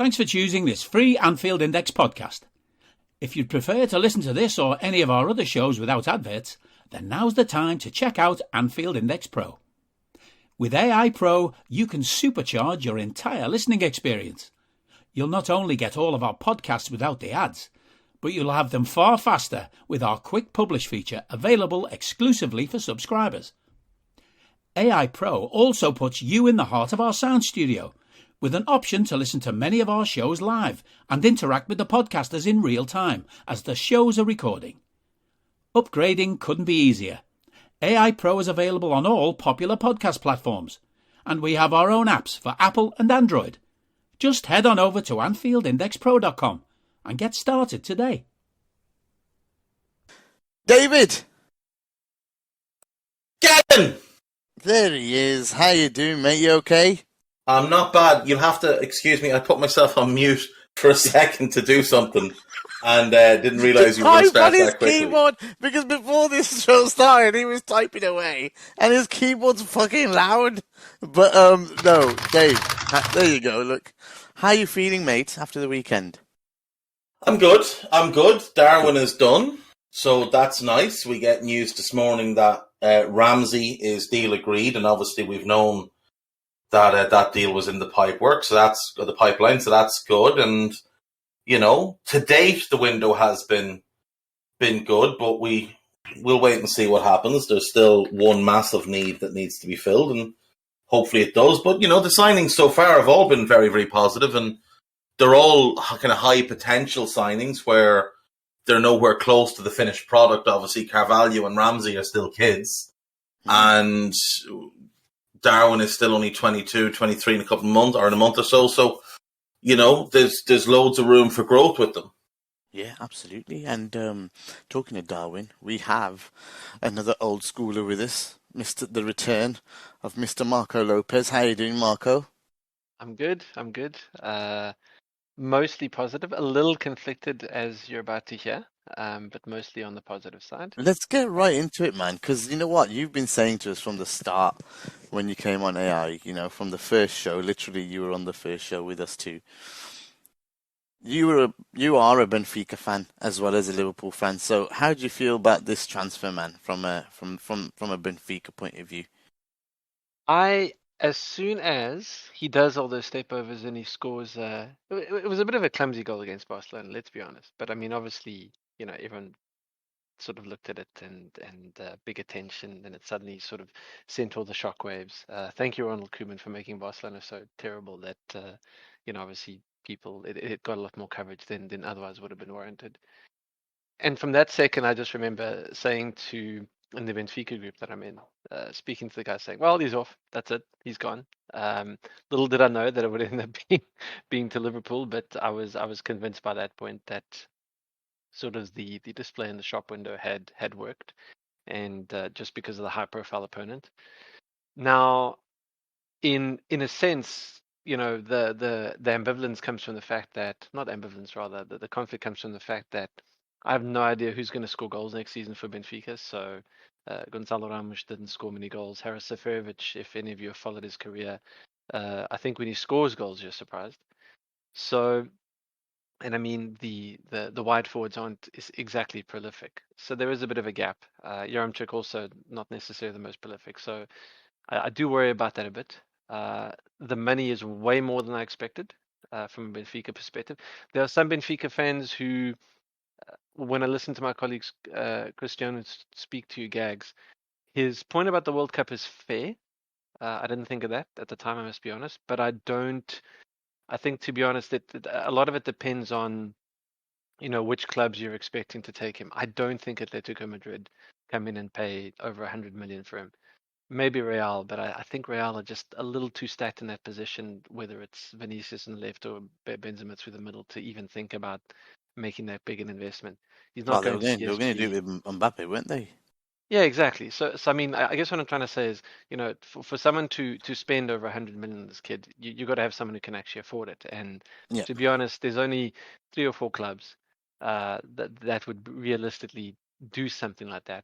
Thanks for choosing this free Anfield Index podcast. If you'd prefer to listen to this or any of our other shows without adverts, then now's the time to check out Anfield Index Pro. With AI Pro, you can supercharge your entire listening experience. You'll not only get all of our podcasts without the ads, but you'll have them far faster with our quick publish feature available exclusively for subscribers. AI Pro also puts you in the heart of our sound studio, with an option to listen to many of our shows live and interact with the podcasters in real time as the shows are recording. Upgrading couldn't be easier. AI Pro is available on all popular podcast platforms, and we have our own apps for Apple and Android. Just head on over to AnfieldIndexPro.com and get started today. David! Gavin! There he is. How you doing, mate? You okay? I'm not bad. You'll have to excuse me. I put myself on mute for a second to do something and didn't realise you were going to start that quickly. Keyboard, because before this show started, he was typing away and his keyboard's fucking loud. But, no, Dave, there you go. Look, how you feeling, mate, after the weekend? I'm good. Darwin is done, so that's nice. We get news this morning that Ramsey is deal agreed, and obviously we've known that that deal was in the pipeline, so that's good. And you know, to date the window has been good, but we'll wait and see what happens. There's still one massive need that needs to be filled, and hopefully it does. But you know, the signings so far have all been very, very positive, and they're all kind of high potential signings where they're nowhere close to the finished product. Obviously, Carvalho and Ramsey are still kids, and Darwin is still only 22, 23 in a month or so. So, you know, there's loads of room for growth with them. Yeah, absolutely. And talking to Darwin, we have another old schooler with us, the return of Mr. Marco Lopes. How are you doing, Marco? I'm good. Mostly positive, a little conflicted as you're about to hear, but mostly on the positive side. Let's get right into it, man, because you know what? You've been saying to us from the start when you came on AI, you know, from the first show, literally you were on the first show with us too. You are a Benfica fan as well as a Liverpool fan. So how do you feel about this transfer, man, from a Benfica point of view? As soon as he does all those step overs and he scores, it was a bit of a clumsy goal against Barcelona, let's be honest. But I mean, obviously, you know, everyone sort of looked at it and big attention, and it suddenly sort of sent all the shockwaves. Thank you, Ronald Koeman, for making Barcelona so terrible that, you know, obviously it got a lot more coverage than otherwise would have been warranted. And from that second, I just remember saying in the Benfica group that I'm in, speaking to the guy saying, well, he's off. That's it. He's gone. Little did I know that it would end up being to Liverpool, but I was convinced by that point that sort of the display in the shop window had worked, and just because of the high profile opponent. Now, in a sense, you know, the ambivalence comes from the fact that, not ambivalence rather, the conflict comes from the fact that I have no idea who's going to score goals next season for Benfica. So Gonzalo Ramos didn't score many goals. Haris Seferovic, if any of you have followed his career, I think when he scores goals, you're surprised. So, and I mean, the wide forwards aren't exactly prolific. So there is a bit of a gap. Yaremchuk also not necessarily the most prolific. So I do worry about that a bit. The money is way more than I expected from a Benfica perspective. There are some Benfica fans who, when I listen to my colleagues, Cristiano speak to you, Gags, his point about the World Cup is fair. I didn't think of that at the time, I must be honest. But I think, to be honest, that a lot of it depends on, you know, which clubs you're expecting to take him. I don't think Atletico Madrid come in and pay over 100 million for him. Maybe Real, but I think Real are just a little too stacked in that position, whether it's Vinicius in the left or Benzema through the middle, to even think about making that big an investment. He's not going to They were going to do it with Mbappe, weren't they? Yeah, exactly. So I mean, I guess what I'm trying to say is, you know, for someone to spend over 100 million on this kid, you got to have someone who can actually afford it. And to be honest, there's only 3 or 4 clubs that would realistically do something like that.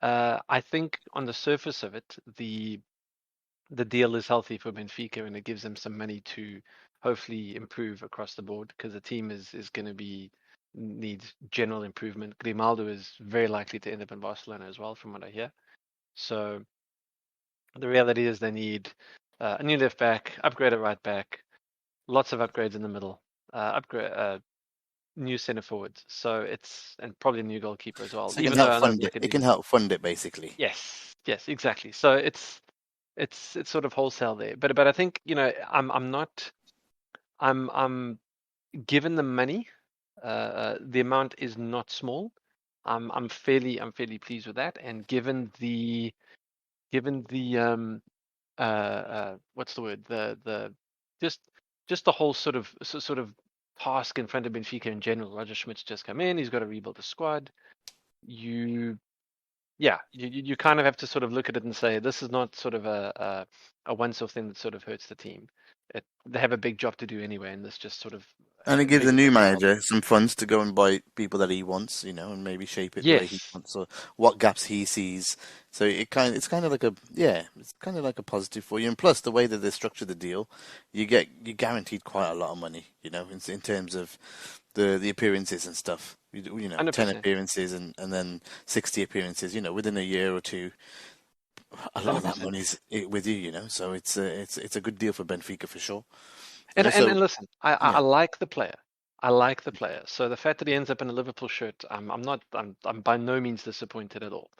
I think on the surface of it, the deal is healthy for Benfica, and it gives them some money to hopefully improve across the board because the team is going to needs general improvement. Grimaldo is very likely to end up in Barcelona as well, from what I hear. So the reality is they need a new left back, upgrade at right back, lots of upgrades in the middle, new centre forwards. So and probably a new goalkeeper as well. So it can Even though help I know fund it. Mika It can did. help fund it, basically. Yes, exactly. So it's sort of wholesale there. But I think I'm given the money, the amount is not small. I'm fairly pleased with that. And given the what's the word, the just the whole sort of task in front of Benfica in general. Roger Schmidt's just come in. He's got to rebuild the squad. You kind of have to sort of look at it and say this is not sort of a once-off thing that sort of hurts the team. They have a big job to do anyway, and this just sort of And it gives the figures new it out. manager some funds to go and buy people that he wants, and maybe shape it the way he Yes. wants, or what gaps he sees. So it's kind of like it's kind of like a positive for you. And plus, the way that they structure the deal, you guaranteed quite a lot of money, in terms of the appearances and stuff. 10 100%. appearances and then 60 appearances, within a year or two. A lot of that 100%. money's with you, So it's a good deal for Benfica for sure. And Also, listen, I yeah. like the player. I like the player. So the fact that he ends up in a Liverpool shirt, I'm by no means disappointed at all.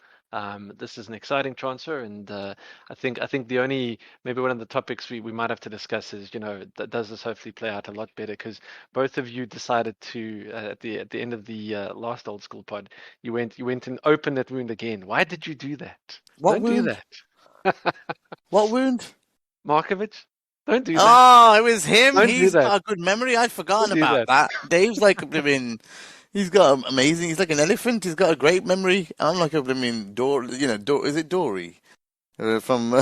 This is an exciting transfer, and I think the only maybe one of the topics we might have to discuss is does this hopefully play out a lot better, because both of you decided to at the end of the last Old Skool pod, you went and opened that wound again. Why did you do that? What Don't wound? do that. What wound? Markovic, don't do that. Oh, it was him. Don't do He's that. got a good memory. I'd forgotten Don't do about that. Dave's like a blimmin'. He's got amazing. He's like an elephant. He's got a great memory. I'm like a blimmin' Is it Dory? From.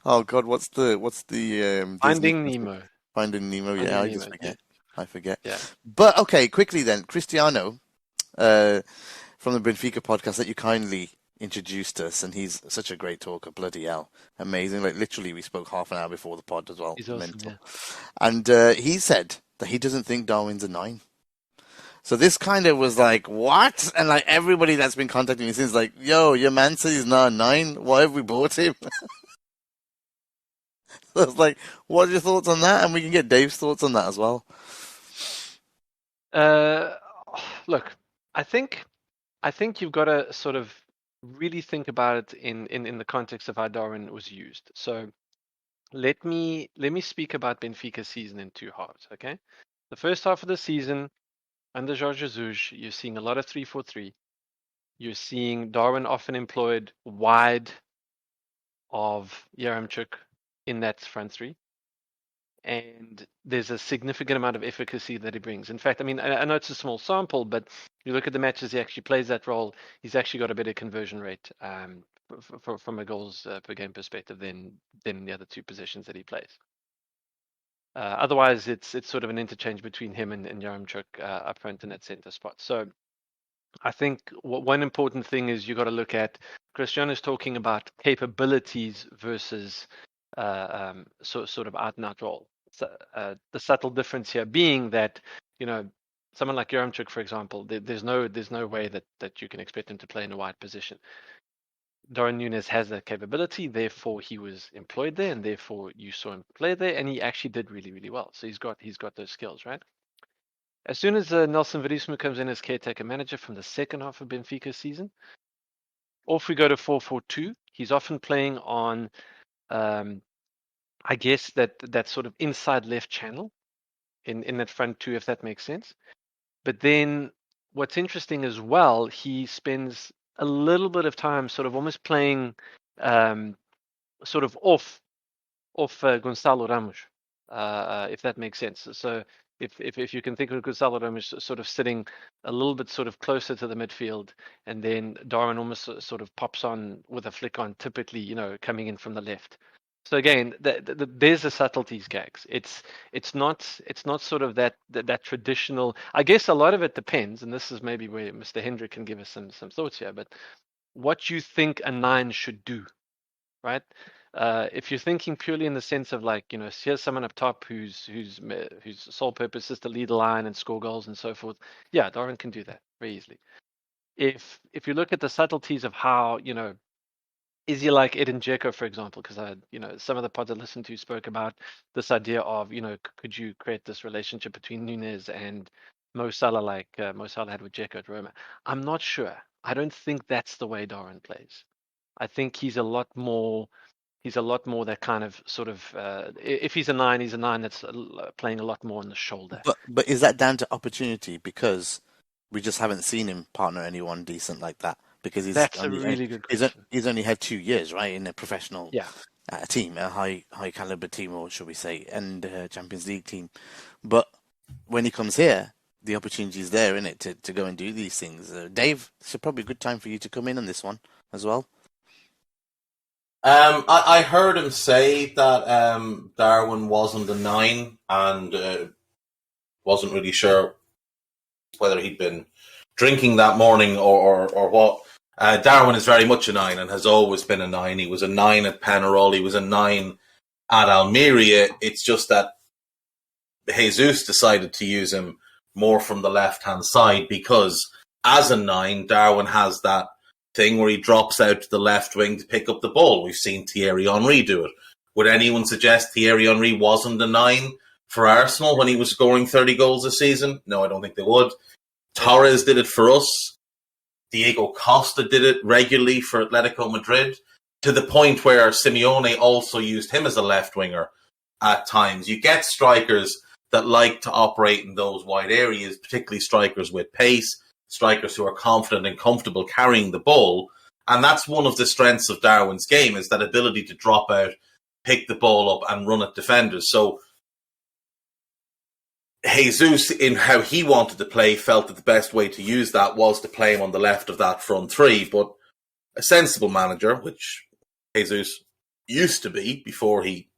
Oh God, what's the Disney Finding classic? Nemo. Finding Nemo. Finding Yeah, I Nemo, just forget. yeah. I forget. Yeah. But okay, quickly then, Cristiano, from the Benfica podcast that you kindly introduced us, and he's such a great talker. Bloody hell, amazing! Like literally, we spoke half an hour before the pod as well. He's awesome, Mental. yeah. And he said that he doesn't think Darwin's a 9. So this kind of was like, what? And like everybody that's been contacting me since, like, yo, your man says he's not a 9. Why have we bought him? So I was like, what are your thoughts on that? And we can get Dave's thoughts on that as well. Look, I think you've got to sort of really think about it in the context of how Darwin was used. So let me speak about Benfica's season in two halves, okay? The first half of the season, under Jorge Jesus, you're seeing a lot of 3-4-3. You're seeing Darwin often employed wide of Yaramchuk in that front three. And there's a significant amount of efficacy that he brings. In fact, I mean, I know it's a small sample, but you look at the matches he actually plays that role, he's actually got a better conversion rate from a goals per game perspective than the other two positions that he plays. Otherwise, it's sort of an interchange between him and Yaramchuk up front in that center spot. So I think one important thing is you got to look at Cristiano's talking about capabilities versus sort of out and out role. So, the subtle difference here being that someone like Yaramchuk, for example, there's no way that you can expect him to play in a wide position. Darwin Nunez has that capability, therefore he was employed there, and therefore you saw him play there, and he actually did really, really well. So he's got those skills, right? As soon as Nelson Verismo comes in as caretaker manager from the second half of Benfica's season, off we go to 4-4-2. He's often playing on, I guess that sort of inside left channel in that front two, if that makes sense. But then what's interesting as well, he spends a little bit of time sort of almost playing sort of off Gonçalo Ramos, if that makes sense. So if you can think of Gonçalo Ramos sort of sitting a little bit sort of closer to the midfield, and then Darwin almost sort of pops on with a flick on, typically coming in from the left. So again, there's the subtleties, Gags. It's not sort of that traditional. I guess a lot of it depends, and this is maybe where Mr. Hendrick can give us some thoughts here. But what you think a 9 should do, right? If you're thinking purely in the sense of like, here's someone up top whose sole purpose is to lead the line and score goals and so forth, yeah, Darwin can do that very easily. If you look at the subtleties of how, is he like Edin Dzeko, for example? Because some of the pods I listened to spoke about this idea of, could you create this relationship between Nunez and Mo Salah, like Mo Salah had with Dzeko at Roma? I'm not sure. I don't think that's the way Darwin plays. I think he's a lot more that kind of sort of. If he's a nine, he's a nine that's playing a lot more on the shoulder. But is that down to opportunity? Because we just haven't seen him partner anyone decent like that. Because That's a really good question. He's only had 2 years, right, in a professional team, a high caliber team, or should we say, and Champions League team. But when he comes here, the opportunity is there, isn't it, to go and do these things. Dave, it's probably a good time for you to come in on this one as well. I heard him say that Darwin wasn't a 9 and wasn't really sure whether he'd been drinking that morning or what. Darwin is very much a 9 and has always been a 9. He was a 9 at Penarol. He was a 9 at Almeria. It's just that Jesus decided to use him more from the left-hand side because as a 9, Darwin has that thing where he drops out to the left wing to pick up the ball. We've seen Thierry Henry do it. Would anyone suggest Thierry Henry wasn't a 9 for Arsenal when he was scoring 30 goals a season? No, I don't think they would. Torres did it for us. Diego Costa did it regularly for Atletico Madrid, to the point where Simeone also used him as a left winger at times. You get strikers that like to operate in those wide areas, particularly strikers with pace, strikers who are confident and comfortable carrying the ball. And that's one of the strengths of Darwin's game, is that ability to drop out, pick the ball up and run at defenders. So Jesus, in how he wanted to play, felt that the best way to use that was to play him on the left of that front three. But a sensible manager, which Jesus used to be before he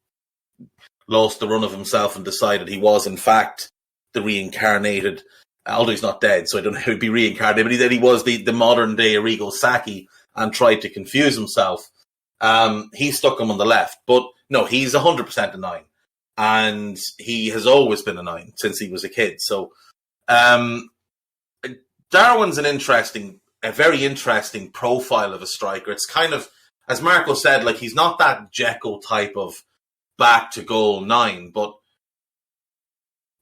lost the run of himself and decided he was, in fact, the reincarnated, although he's not dead, so I don't know how he'd be reincarnated, but that he was the modern-day Arrigo Sacchi and tried to confuse himself. He stuck him on the left. But no, he's 100% a 9. And he has always been a 9 since he was a kid. So Darwin's a very interesting profile of a striker. It's kind of, as Marco said, like he's not that Dzeko type of back to goal 9, but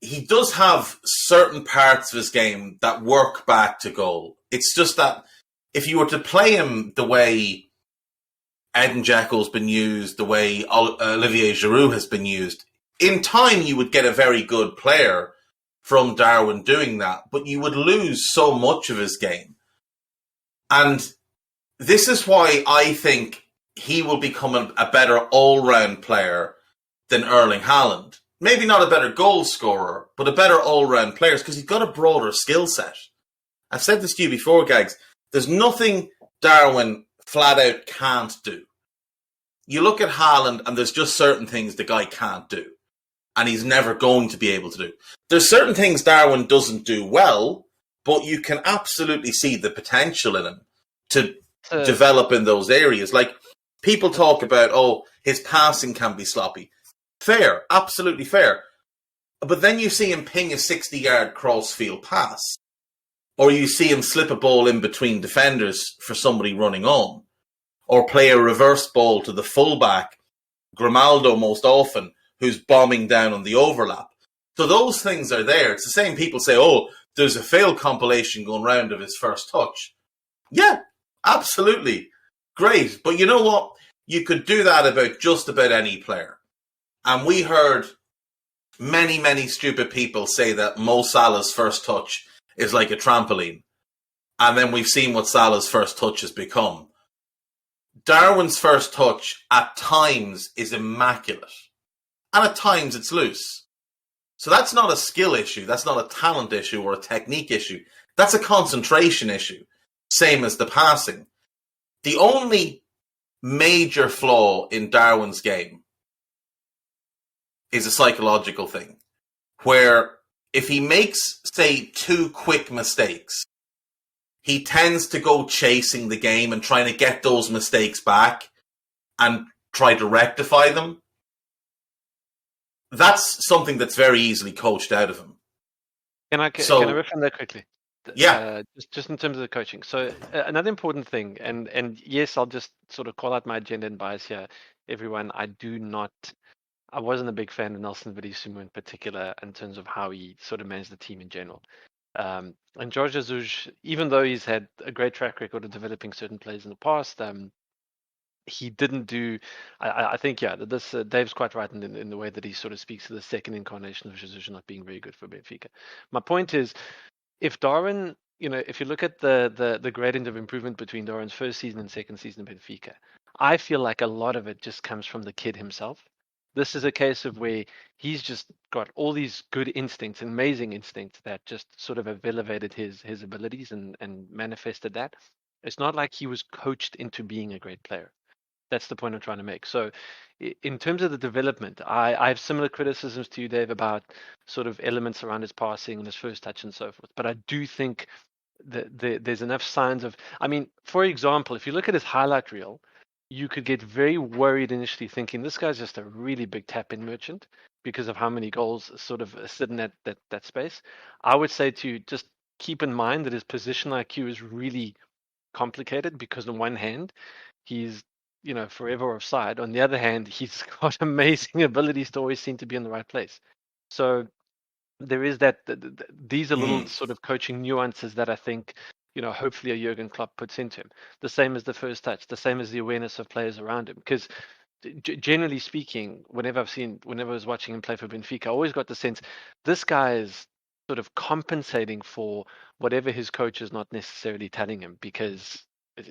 he does have certain parts of his game that work back to goal. It's just that if you were to play him the way Edin Dzeko's been used, the way Olivier Giroud has been used, in time, you would get a very good player from Darwin doing that, but you would lose so much of his game. And this is why I think he will become a better all-round player than Erling Haaland. Maybe not a better goal scorer, but a better all-round player, because he's got a broader skill set. I've said this to you before, Gags. There's nothing Darwin flat out can't do. You look at Haaland, and there's just certain things the guy can't do. And he's never going to be able to do. There's certain things Darwin doesn't do well, but you can absolutely see the potential in him to develop in those areas. Like, people talk about, his passing can be sloppy. Fair, absolutely fair. But then you see him ping a 60-yard cross-field pass. Or you see him slip a ball in between defenders for somebody running on. Or play a reverse ball to the fullback, Grimaldo most often, who's bombing down on the overlap. So those things are there. It's the same people say, there's a failed compilation going round of his first touch. Yeah, absolutely. Great. But you know what? You could do that about just about any player. And we heard many, many stupid people say that Mo Salah's first touch is like a trampoline. And then we've seen what Salah's first touch has become. Darwin's first touch at times is immaculate. And at times it's loose. So that's not a skill issue. That's not a talent issue or a technique issue. That's a concentration issue. Same as the passing. The only major flaw in Darwin's game is a psychological thing. Where if he makes, say, 2 quick mistakes, he tends to go chasing the game and trying to get those mistakes back and try to rectify them. That's something that's very easily coached out of him. Can I riff on that quickly? Yeah. Just in terms of the coaching. So another important thing, and yes, I'll just sort of call out my agenda and bias here, everyone. I wasn't a big fan of Nelson Vidisumu in particular in terms of how he sort of managed the team in general. And Jorge Jesus, even though he's had a great track record of developing certain players in the past, he didn't do. I think this Dave's quite right in the way that he sort of speaks to the second incarnation of Jesus not being very good for Benfica. My point is, if Darwin, if you look at the gradient of improvement between Darwin's first season and second season in Benfica, I feel like a lot of it just comes from the kid himself. This is a case of where he's just got all these good instincts, amazing instincts that just sort of have elevated his abilities and manifested that. It's not like he was coached into being a great player. That's the point I'm trying to make. So in terms of the development, I have similar criticisms to you, Dave, about sort of elements around his passing and his first touch and so forth. But I do think that there's enough signs of, for example, if you look at his highlight reel, you could get very worried initially thinking this guy's just a really big tap-in merchant because of how many goals sort of sit in that space. I would say to you, just keep in mind that his position IQ is really complicated because on one hand, he's forever offside. On the other hand, he's got amazing abilities to always seem to be in the right place. So there is that. These are little sort of coaching nuances that I think, hopefully a Jurgen Klopp puts into him. The same as the first touch, the same as the awareness of players around him. Because generally speaking, whenever I was watching him play for Benfica, I always got the sense this guy is sort of compensating for whatever his coach is not necessarily telling him, because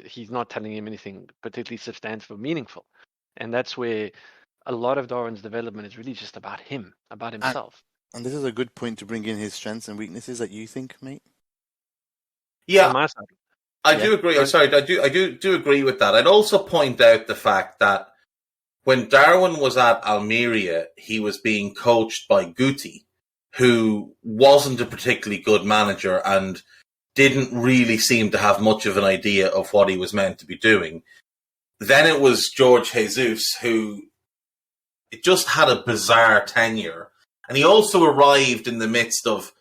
he's not telling him anything particularly substantive or meaningful. And that's where a lot of Darwin's development is really just about him, about himself. And this is a good point to bring in his strengths and weaknesses that you think, mate. Yeah, on my side. I do agree. Sorry, I do agree with that. I'd also point out the fact that when Darwin was at Almeria, he was being coached by Guti, who wasn't a particularly good manager and didn't really seem to have much of an idea of what he was meant to be doing. Then it was Jorge Jesus, who just had a bizarre tenure. And he also arrived in the midst of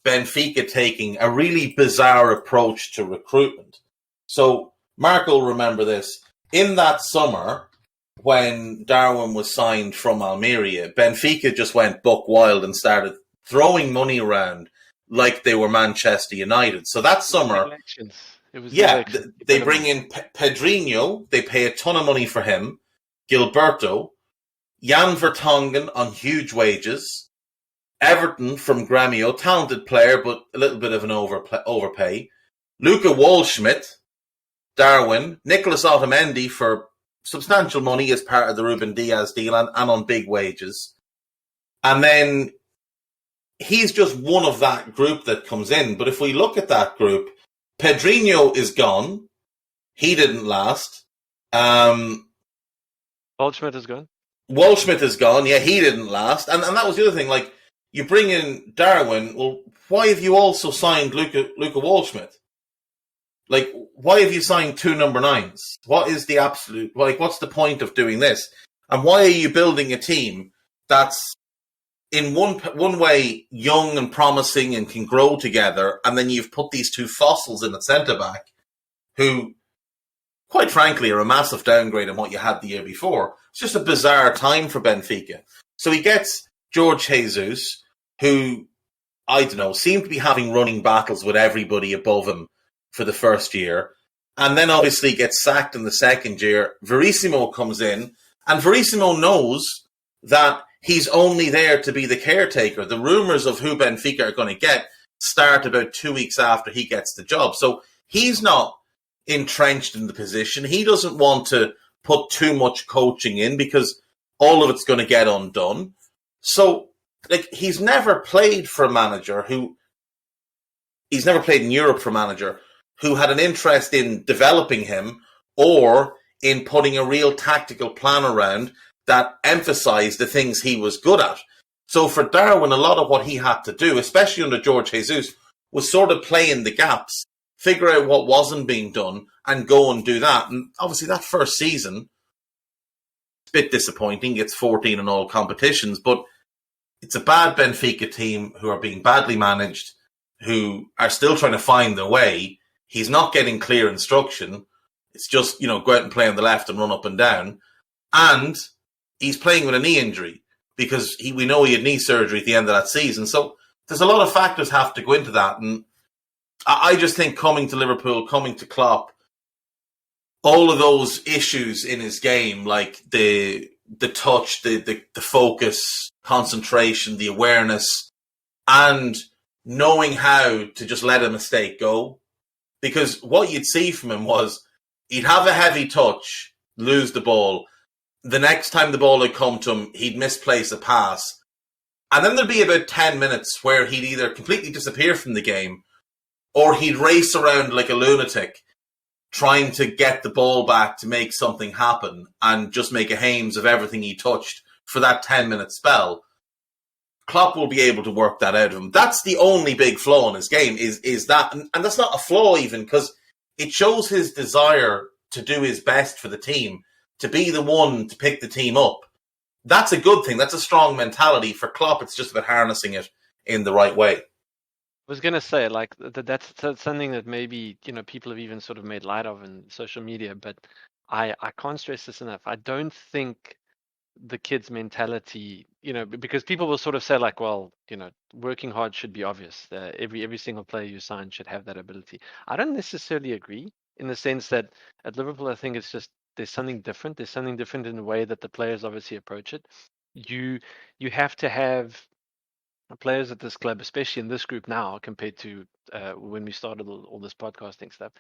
Benfica taking a really bizarre approach to recruitment. So Mark will remember this. In that summer, when Darwin was signed from Almeria, Benfica just went buck wild and started throwing money around like they were Manchester United. So that summer, they bring in Pedrinho. They pay a ton of money for him. Gilberto, Jan Vertonghen on huge wages. Everton from Grêmio, talented player, but a little bit of an overpay. Luca Waldschmidt, Darwin, Nicolas Otamendi for substantial money as part of the Ruben Diaz deal and on big wages. And then he's just one of that group that comes in. But if we look at that group, Pedrinho is gone. He didn't last. Waldschmidt is gone. Waldschmidt is gone. Yeah, he didn't last. And that was the other thing. Like, you bring in Darwin. Well, why have you also signed Luca Waldschmidt? Like, why have you signed 2 number 9s? What is the absolute, what's the point of doing this? And why are you building a team that's in one way young and promising and can grow together, and then you've put these 2 fossils in at centre-back who, quite frankly, are a massive downgrade on what you had the year before. It's just a bizarre time for Benfica. So he gets Jorge Jesus, who, I don't know, seemed to be having running battles with everybody above him for the first year, and then obviously gets sacked in the second year. Verissimo comes in, and Verissimo knows that he's only there to be the caretaker. The rumours of who Benfica are going to get start about 2 weeks after he gets the job. So he's not entrenched in the position. He doesn't want to put too much coaching in because all of it's going to get undone. So, he's never played for a manager he's never played in Europe for a manager who had an interest in developing him or in putting a real tactical plan around that emphasized the things he was good at. So for Darwin, a lot of what he had to do, especially under Jorge Jesus, was sort of play in the gaps, figure out what wasn't being done, and go and do that. And obviously that first season, It's a bit disappointing. It's 14 in all competitions, but it's a bad Benfica team who are being badly managed, who are still trying to find their way. He's not getting clear instruction. It's just, go out and play on the left and run up and down. And he's playing with a knee injury because we know he had knee surgery at the end of that season. So there's a lot of factors have to go into that. And I just think coming to Liverpool, coming to Klopp, all of those issues in his game, like the touch, the focus, concentration, the awareness, and knowing how to just let a mistake go. Because what you'd see from him was he'd have a heavy touch, lose the ball. The next time the ball would come to him, he'd misplace a pass. And then there'd be about 10 minutes where he'd either completely disappear from the game or he'd race around like a lunatic trying to get the ball back to make something happen and just make a hames of everything he touched for that 10-minute spell. Klopp will be able to work that out of him. That's the only big flaw in his game is that, and that's not a flaw even, because it shows his desire to do his best for the team, to be the one to pick the team up. That's a good thing. That's a strong mentality. For Klopp, it's just about harnessing it in the right way. I was gonna say, like, that's something that maybe people have even sort of made light of in social media, but I can't stress this enough. I don't think the kid's mentality, because people will sort of say like, well, working hard should be obvious. Every single player you sign should have that ability. I don't necessarily agree in the sense that at Liverpool, I think it's just there's something different. There's something different in the way that the players obviously approach it. You have to have players at this club, especially in this group now, compared to when we started all this podcasting stuff,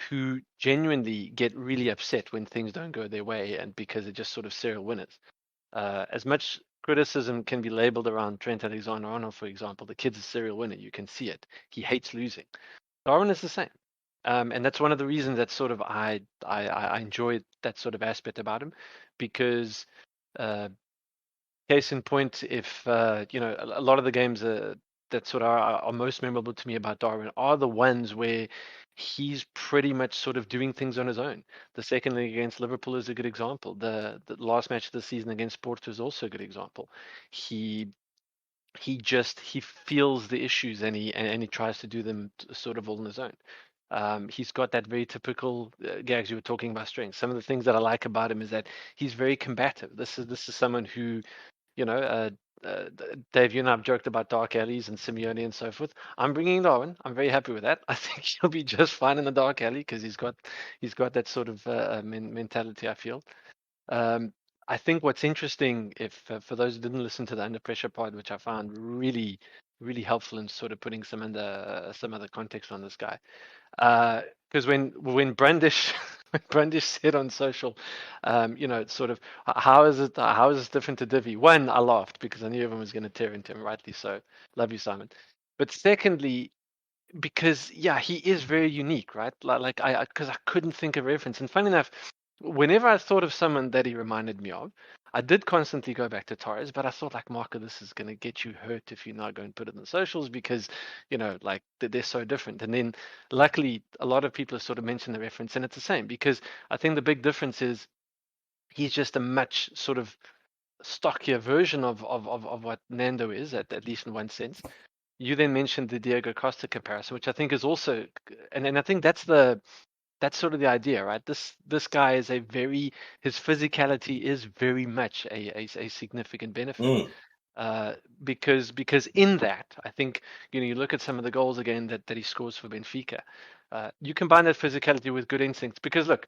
who genuinely get really upset when things don't go their way, and because they're just sort of serial winners. As much criticism can be labeled around Trent Alexander-Arnold, for example, the kid's a serial winner. You can see it. He hates losing. Darwin is the same. And that's one of the reasons that sort of I enjoy that sort of aspect about him, because case in point, if a lot of the games that sort of are most memorable to me about Darwin are the ones where he's pretty much sort of doing things on his own. The second leg against Liverpool is a good example. The last match of the season against Porto is also a good example. He feels the issues and he tries to do them sort of all on his own. He's got that very typical Gags, you were talking about strength. Some of the things that I like about him is that he's very combative. This is someone who, Dave, you and I have joked about dark alleys and Simeone and so forth. I'm bringing Darwin. I'm very happy with that. I think he'll be just fine in the dark alley because he's got that sort of mentality, I feel. I think what's interesting, if for those who didn't listen to the under pressure part, which I found really, really helpful in sort of putting some other context on this guy, because when Brandish said on social, sort of how is this different to Divi? One, I laughed because I knew everyone was going to tear into him, rightly so. Love you, Simon. But secondly, because he is very unique, right? Like because I couldn't think of a reference. And funny enough, whenever I thought of someone that he reminded me of, I did constantly go back to Torres, but I thought like, Marco, this is going to get you hurt if you not go and put it in the socials because, like they're so different. And then luckily a lot of people have sort of mentioned the reference and it's the same, because I think the big difference is he's just a much sort of stockier version of what Nando is, at least in one sense. You then mentioned the Diego Costa comparison, which I think is also, and I think that's sort of the idea, right? This guy is his physicality is very much a significant benefit. Because in that, I think you look at some of the goals again that he scores for Benfica. You combine that physicality with good instincts, because look,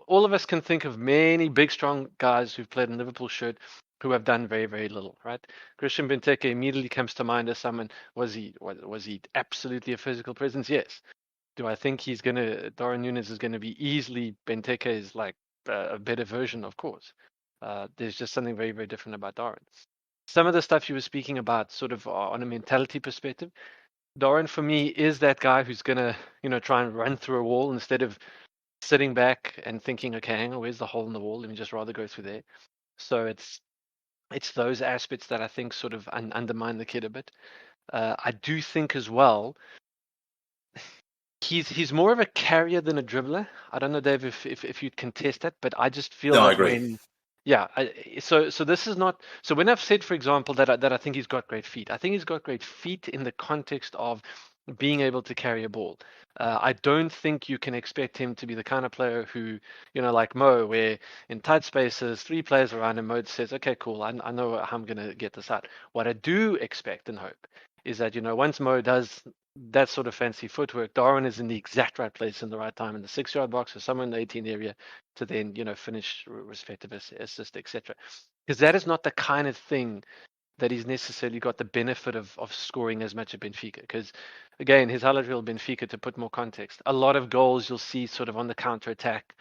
all of us can think of many big, strong guys who've played in Liverpool shirt who have done very, very little, right? Christian Benteke immediately comes to mind as someone. Was he absolutely a physical presence? Yes. Do I think Darwin Nunez is gonna be easily Benteke is like a better version? Of course. There's just something very, very different about Darwin. Some of the stuff you were speaking about, sort of on a mentality perspective, Darwin for me is that guy who's gonna, try and run through a wall instead of sitting back and thinking, okay, hang on, where's the hole in the wall? Let me just rather go through there. So it's those aspects that I think sort of undermine the kid a bit. I do think as well, he's more of a carrier than a dribbler. I don't know, Dave, if you'd contest that, but I just feel No, I that agree. when yeah, so this is not so when I've said, for example, that I think he's got great feet. I think he's got great feet in the context of being able to carry a ball. I don't think you can expect him to be the kind of player who, like Mo, where in tight spaces, 3 players around him, Mo says, okay, cool, I know how I'm going to get this out. What I do expect and hope is that, once Mo does that sort of fancy footwork, Darwin is in the exact right place in the right time in the 6-yard box or somewhere in the 18 area to then, finish respective assist, etc. Because that is not the kind of thing that he's necessarily got the benefit of scoring as much at Benfica. Because, again, his highlight reel Benfica, to put more context, a lot of goals you'll see sort of on the counter-attack,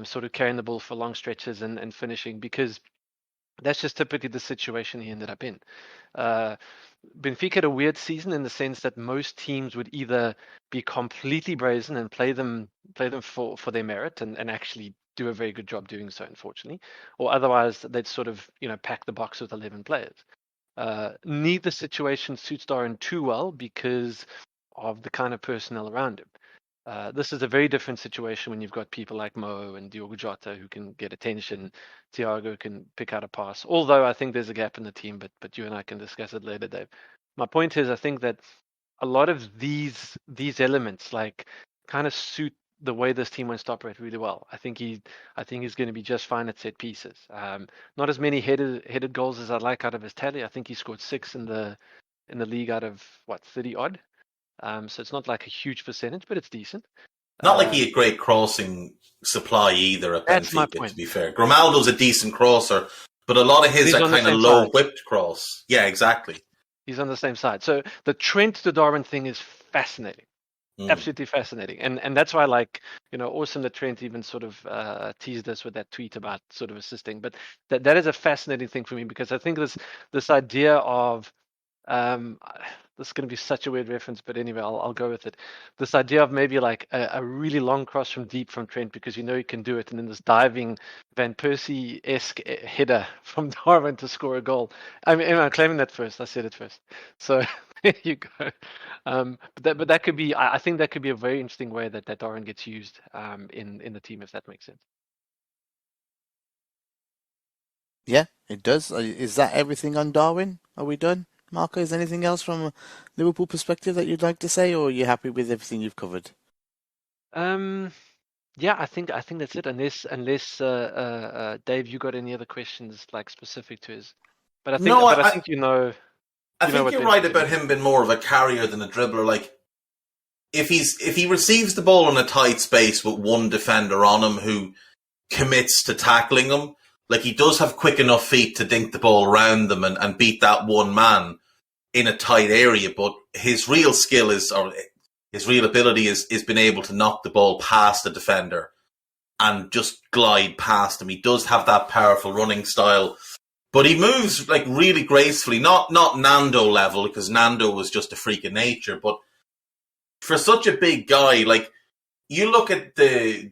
sort of carrying the ball for long stretches and finishing, because that's just typically the situation he ended up in. Benfica had a weird season in the sense that most teams would either be completely brazen and play them for their merit and actually do a very good job doing so, unfortunately, or otherwise they'd sort of pack the box with 11 players. Neither situation suits Darwin too well because of the kind of personnel around him. This is a very different situation when you've got people like Mo and Diogo Jota who can get attention. Thiago can pick out a pass. Although I think there's a gap in the team, but you and I can discuss it later, Dave. My point is, I think that a lot of these elements like kind of suit the way this team wants to operate really well. I think he's going to be just fine at set pieces. Not as many headed goals as I'd like out of his tally. I think he scored 6 in the league out of 30 odd. So it's not like a huge percentage, but it's decent. Not like he had great crossing supply either at That's my Benfica, point. to be fair. Grimaldo's a decent crosser, but a lot of his are kind of low whipped cross. Yeah, exactly. He's on the same side. So the Trent to Darwin thing is fascinating. Absolutely fascinating. And that's why, like, awesome that Trent even sort of teased us with that tweet about sort of assisting. But that is a fascinating thing for me, because I think this idea of this is going to be such a weird reference, but anyway, I'll go with it. This idea of maybe like a really long cross from deep from Trent, because he can do it, and then this diving Van Persie-esque header from Darwin to score a goal. I mean, I'm claiming that first. I said it first. So there you go. But that could be. I think that could be a very interesting way that Darwin gets used in the team, if that makes sense. Yeah, it does. Is that everything on Darwin? Are we done? Marco, is there anything else from a Liverpool perspective that you'd like to say, or are you happy with everything you've covered? Yeah, I think that's it. Unless Dave, you got any other questions like specific to his? But I think I think I think you're right about him being more of a carrier than a dribbler. Like, if he receives the ball in a tight space with one defender on him who commits to tackling him, like, he does have quick enough feet to dink the ball around them and beat that one man in a tight area. But his real skill his real ability is being able to knock the ball past the defender and just glide past him. He does have that powerful running style, but he moves like really gracefully. Not Nando level, because Nando was just a freak of nature. But for such a big guy, like, you look at the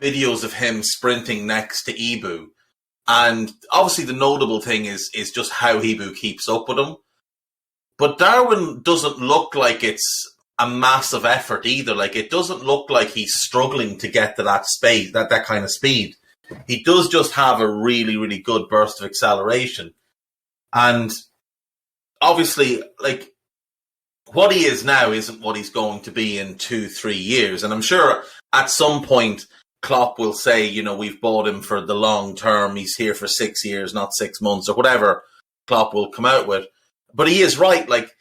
videos of him sprinting next to Ibu, and obviously the notable thing is just how Ibu keeps up with him. But Darwin doesn't look like it's a massive effort either. Like, it doesn't look like he's struggling to get to that space, that kind of speed. He does just have a really, really good burst of acceleration. And obviously, like, what he is now isn't what he's going to be in 2-3 years. And I'm sure at some point Klopp will say, we've bought him for the long term. He's here for 6 years, not 6 months, or whatever Klopp will come out with. But he is right. Like,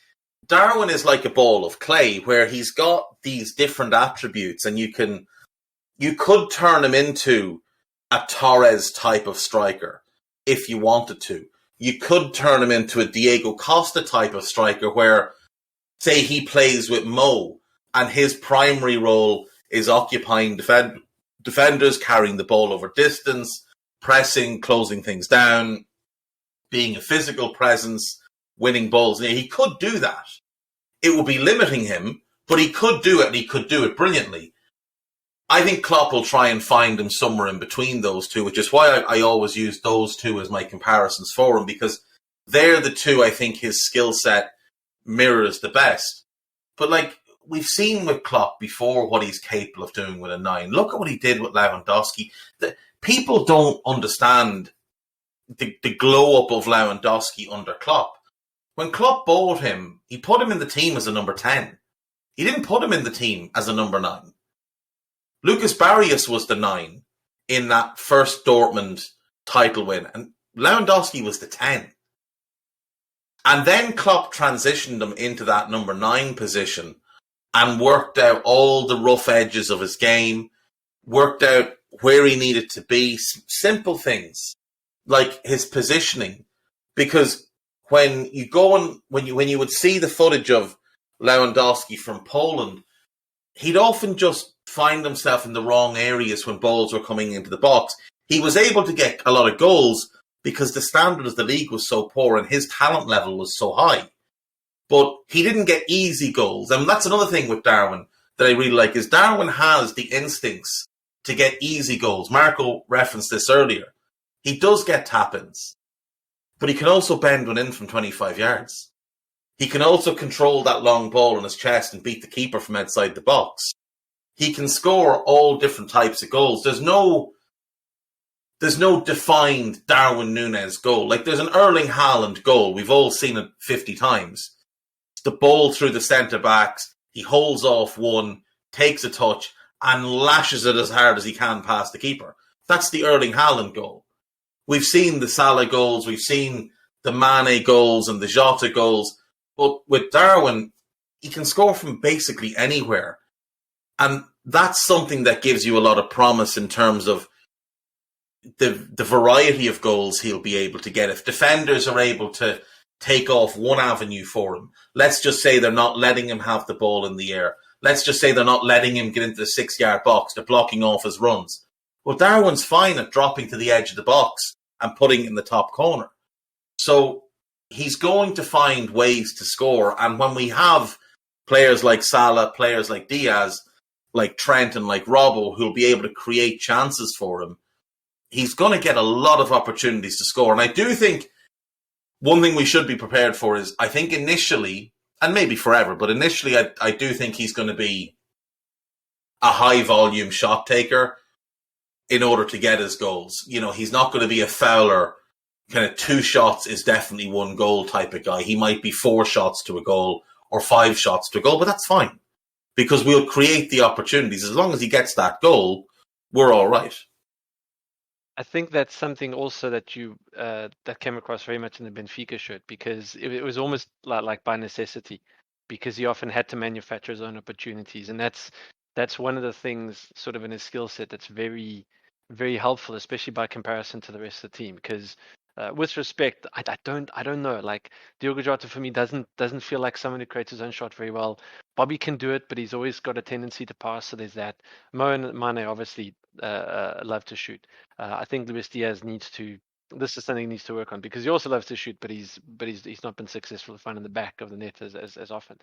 Darwin is like a ball of clay where he's got these different attributes, and you could turn him into a Torres type of striker if you wanted to. You could turn him into a Diego Costa type of striker where, say, he plays with Mo and his primary role is occupying defenders, carrying the ball over distance, pressing, closing things down, being a physical presence, winning balls. He could do that. It would be limiting him, but he could do it, and he could do it brilliantly. I think Klopp will try and find him somewhere in between those two, which is why I always use those two as my comparisons for him, because they're the two I think his skill set mirrors the best. But, like, we've seen with Klopp before what he's capable of doing with a 9. Look at what he did with Lewandowski. People don't understand the glow up of Lewandowski under Klopp. When Klopp bought him, he put him in the team as a number 10. He didn't put him in the team as a number 9. Lucas Barrios was the 9 in that first Dortmund title win, and Lewandowski was the 10. And then Klopp transitioned him into that number 9 position and worked out all the rough edges of his game, worked out where he needed to be, simple things like his positioning. Because when you go and when you would see the footage of Lewandowski from Poland, he'd often just find himself in the wrong areas when balls were coming into the box. He was able to get a lot of goals because the standard of the league was so poor and his talent level was so high. But he didn't get easy goals. And that's another thing with Darwin that I really like, is Darwin has the instincts to get easy goals. Marco referenced this earlier. He does get tap-ins, but he can also bend one in from 25 yards. He can also control that long ball in his chest and beat the keeper from outside the box. He can score all different types of goals. There's no defined Darwin Nunez goal. Like, there's an Erling Haaland goal. We've all seen it 50 times. It's the ball through the centre-backs. He holds off one, takes a touch, and lashes it as hard as he can past the keeper. That's the Erling Haaland goal. We've seen the Salah goals. We've seen the Mane goals and the Jota goals. But with Darwin, he can score from basically anywhere. And that's something that gives you a lot of promise in terms of the variety of goals he'll be able to get. If defenders are able to take off one avenue for him, let's just say they're not letting him have the ball in the air. Let's just say they're not letting him get into the 6-yard box. They're blocking off his runs. Well, Darwin's fine at dropping to the edge of the box and putting it in the top corner. So he's going to find ways to score. And when we have players like Salah, players like Diaz, like Trent and like Robbo, who'll be able to create chances for him, he's going to get a lot of opportunities to score. And I do think one thing we should be prepared for is, I think initially, and maybe forever, but initially I do think he's going to be a high-volume shot taker in order to get his goals. You know, he's not going to be a Fowler, kind of 2 shots is definitely 1 goal type of guy. He might be 4 shots to a goal or 5 shots to a goal, but that's fine because we'll create the opportunities. As long as he gets that goal, we're all right. I think that's something also that you that came across very much in the Benfica shirt, because it was almost like by necessity, because he often had to manufacture his own opportunities, and that's one of the things sort of in his skill set that's very, very helpful, especially by comparison to the rest of the team. Because with respect, I don't know. Like, Diogo Jota for me doesn't feel like someone who creates his own shot very well. Bobby can do it, but he's always got a tendency to pass. So there's that. Mo and Mane obviously love to shoot. I think Luis Diaz this is something he needs to work on, because he also loves to shoot, but he's not been successful finding the back of the net as often.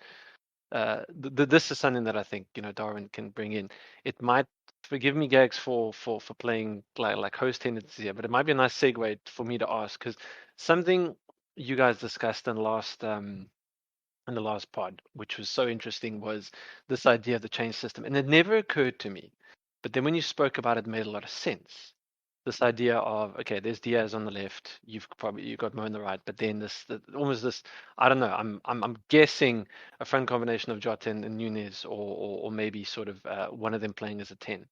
This is something that I think, Darwin can bring in. It might, forgive me, Gags, for playing like host tendencies here, but it might be a nice segue for me to ask, because something you guys discussed in the last pod, which was so interesting, was this idea of the change system, and it never occurred to me, but then when you spoke about it, it made a lot of sense. This idea of, okay, there's Diaz on the left, you've got Mo on the right, but then almost this, I don't know, I'm guessing a front combination of Jota and Nunez, or maybe sort of one of them playing as a 10.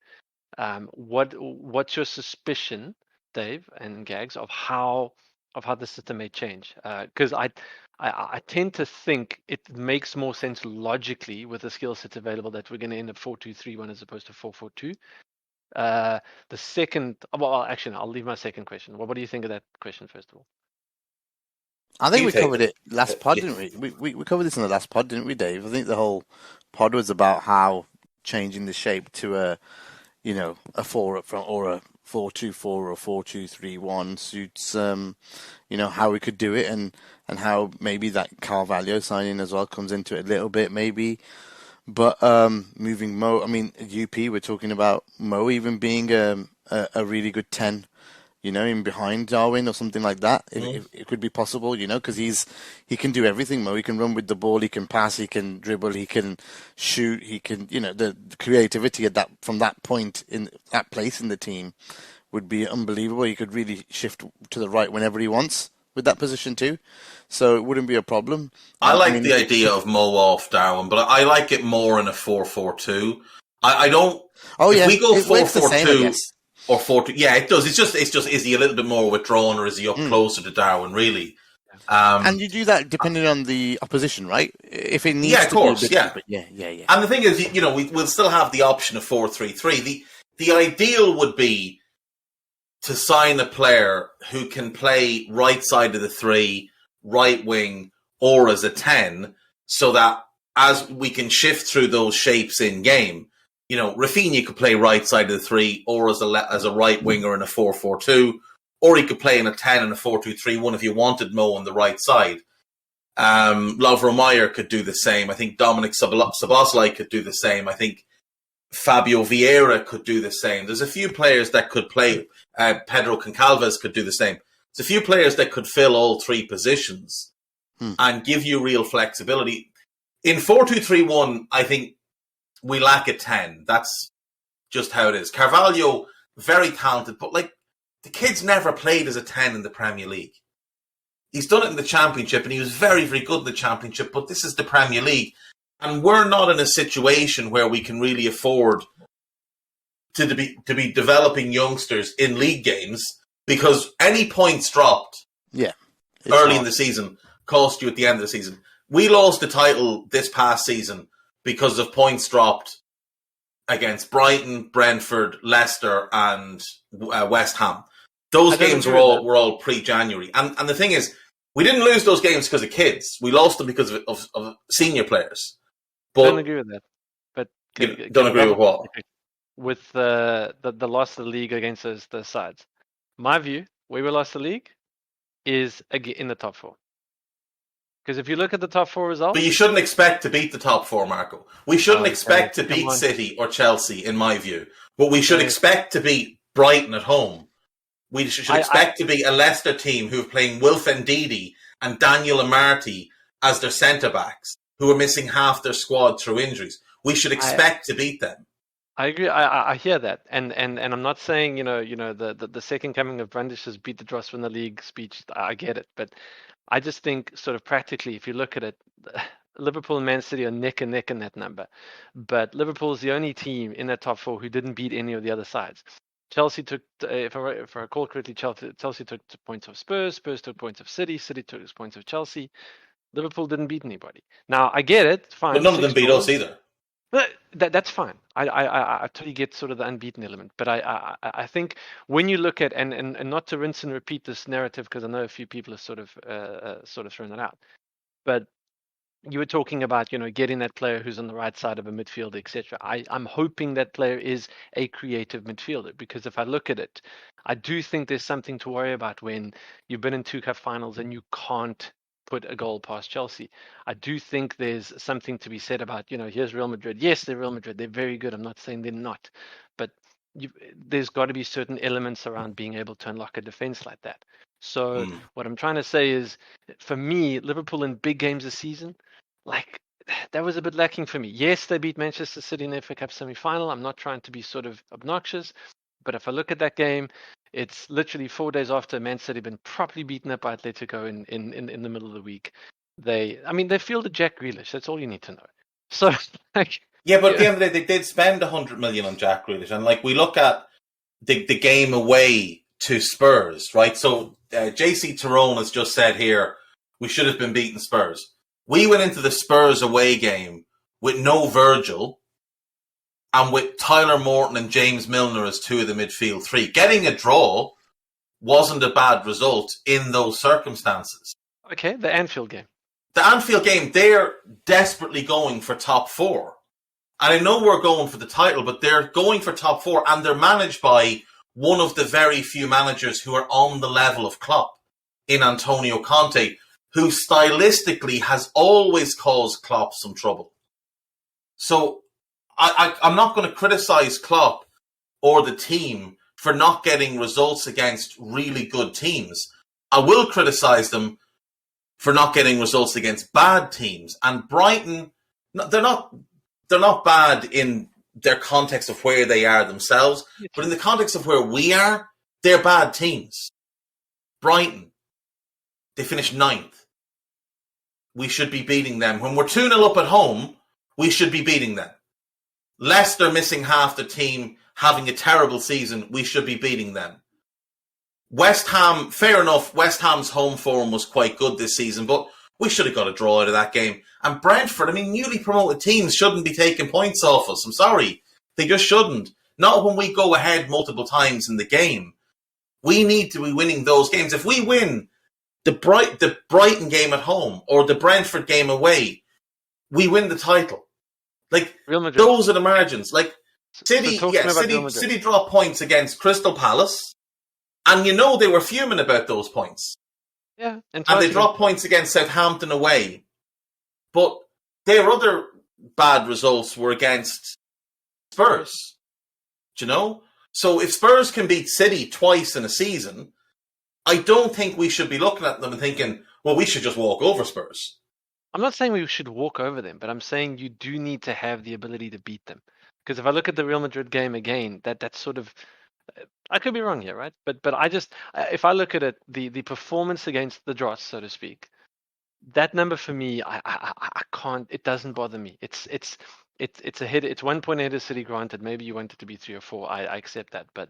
What's your suspicion, Dave and Gags, of how the system may change? Because I tend to think it makes more sense logically with the skill sets available that we're going to end up 4-2-3-1 as opposed to 4-4-2. The second, well, actually, I'll leave my second question. What do you think of that question, first of all? I think we covered it last pod, didn't we? We covered this in the last pod, didn't we, Dave? I think the whole pod was about how changing the shape to a 4 up front, or a 4-2-4 or a 4-2-3-1 suits, how we could do it, and how maybe that Carvalho signing as well comes into it a little bit, maybe. But moving Mo, I mean, UP, we're talking about Mo even being a really good 10 in behind Darwin or something like that. If it could be possible, because he can do everything, Mo. He can run with the ball, he can pass, he can dribble, he can shoot, he can, the creativity from that point in that place in the team would be unbelievable. He could really shift to the right whenever he wants with that position too. So it wouldn't be a problem. I like the idea of Mo off Darwin, but I like it more in a 4-4-2. I don't. Oh, if we go 4-4-2 or 4-2, yeah, it does. It's just. Is he a little bit more withdrawn, or is he up closer to Darwin? Really. And you do that depending on the opposition, right? If it needs of course, to be a bit yeah. And the thing is, we'll still have the option of 4-3-3. The ideal would be to sign a player who can play right side of the 3, right wing, or as a 10, so that as we can shift through those shapes in game, Rafinha could play right side of the 3, or as a right winger in a 4-4-2, or he could play in a 10 and a 4-2-3-1 if you wanted Mo on the right side. Lovro Mayer could do the same. I think Dominic Szoboszlai could do the same. I think Fabio Vieira could do the same. There's a few players that could play. Pedro Concalves could do the same. There's a few players that could fill all 3 positions and give you real flexibility. In 4-2-3-1, I think we lack a 10. That's just how it is. Carvalho, very talented, but the kid's never played as a 10 in the Premier League. He's done it in the Championship, and he was very, very good in the Championship, but this is the Premier League. And we're not in a situation where we can really afford to be developing youngsters in league games, because any points dropped early in the season cost you at the end of the season. We lost the title this past season because of points dropped against Brighton, Brentford, Leicester, and West Ham. Those games were all pre-January. And the thing is, we didn't lose those games because of kids. We lost them because of senior players. But I don't agree with that. But you don't agree with what? With the loss of the league against those sides. My view, where we lost the league, is in the top 4. Because if you look at the top 4 results... But you shouldn't expect to beat the top 4, Marco. We shouldn't expect to beat City or Chelsea, in my view. But we should expect to beat Brighton at home. We should expect to beat a Leicester team who are playing Wilf Ndidi and Daniel Amartey as their centre-backs, who are missing half their squad through injuries. We should expect to beat them. I agree. I hear that, and I'm not saying the second coming of Brandish has beat the Dross in the league speech. I get it, but I just think sort of practically, if you look at it, Liverpool and Man City are neck and neck in that number, but Liverpool is the only team in that top 4 who didn't beat any of the other sides. Chelsea took, if I recall correctly, Chelsea took points of Spurs. Spurs took points of City. City took points of Chelsea. Liverpool didn't beat anybody. Now I get it, fine. But none of them beat us either. That's fine. I totally get sort of the unbeaten element, but I think when you look at and not to rinse and repeat this narrative, because I know a few people have sort of thrown that out, but you were talking about getting that player who's on the right side of a midfielder, etc. I'm hoping that player is a creative midfielder, because if I look at it, I do think there's something to worry about when you've been in 2 cup finals and you can't put a goal past Chelsea. I do think there's something to be said about, here's Real Madrid. Yes, they're Real Madrid. They're very good. I'm not saying they're not. But there's got to be certain elements around being able to unlock a defense like that. So what I'm trying to say is, for me, Liverpool in big games this season, that was a bit lacking for me. Yes, they beat Manchester City in the FA Cup semi-final. I'm not trying to be sort of obnoxious, but if I look at that game, it's literally 4 days after Man City been properly beaten up by Atletico in the middle of the week. They fielded Jack Grealish. That's all you need to know. So, but at the end of the day, they did spend 100 million on Jack Grealish, and we look at the game away to Spurs, right? So JC Tyrone has just said here, we should have been beating Spurs. We went into the Spurs away game with no Virgil and with Tyler Morton and James Milner as 2 of the midfield 3. Getting a draw wasn't a bad result in those circumstances. Okay, the Anfield game. The Anfield game, they're desperately going for top 4. And I know we're going for the title, but they're going for top 4, and they're managed by one of the very few managers who are on the level of Klopp in Antonio Conte, who stylistically has always caused Klopp some trouble. So I'm not going to criticise Klopp or the team for not getting results against really good teams. I will criticise them for not getting results against bad teams. And Brighton, they're not bad in their context of where they are themselves, but in the context of where we are, they're bad teams. Brighton, they finished 9th. We should be beating them. When we're 2-0 up at home, we should be beating them. Leicester missing half the team, having a terrible season, we should be beating them. West Ham, fair enough, West Ham's home form was quite good this season, but we should have got a draw out of that game. And Brentford, I mean, newly promoted teams shouldn't be taking points off us. I'm sorry. They just shouldn't. Not when we go ahead multiple times in the game. We need to be winning those games. If we win the Brighton game at home or the Brentford game away, we win the title. Like, those are the margins. Like, City draw points against Crystal Palace, and you know they were fuming about those points. Yeah, and they dropped points against Southampton away. But their other bad results were against Spurs. Do you know? So if Spurs can beat City twice in a season, I don't think we should be looking at them and thinking, well, we should just walk over Spurs. I'm not saying we should walk over them, but I'm saying you do need to have the ability to beat them. Because if I look at the Real Madrid game again, that's sort of, I could be wrong here, right? But I just, if I look at it, the performance against the Dross, so to speak, that number for me, I can't. It doesn't bother me. It's a hit. It's 1 point ahead of City. Granted, maybe you want it to be 3 or 4. I accept that, but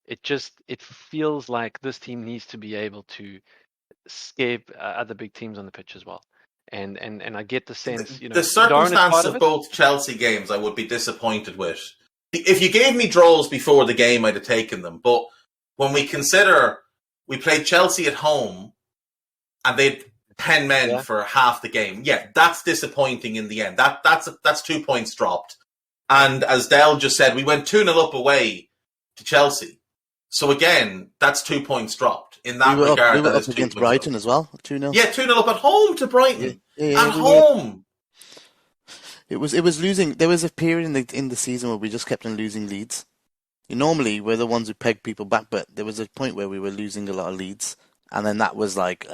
it feels like this team needs to be able to escape other big teams on the pitch as well. And I get the sense, the circumstance of both Chelsea games, I would be disappointed with. If you gave me draws before the game, I'd have taken them. But when we consider we played Chelsea at home and they'd 10 men for half the game, that's disappointing in the end. That's 2 points dropped. And as Dell just said, we went 2-0 up away to Chelsea. So again, that's 2 points dropped. In that regard, we were up against Brighton as well, 2-0. Yeah, 2-0 up at home to Brighton. At home. It was losing. There was a period in the season where we just kept on losing leads. Normally, we're the ones who peg people back, but there was a point where we were losing a lot of leads, and then that was like,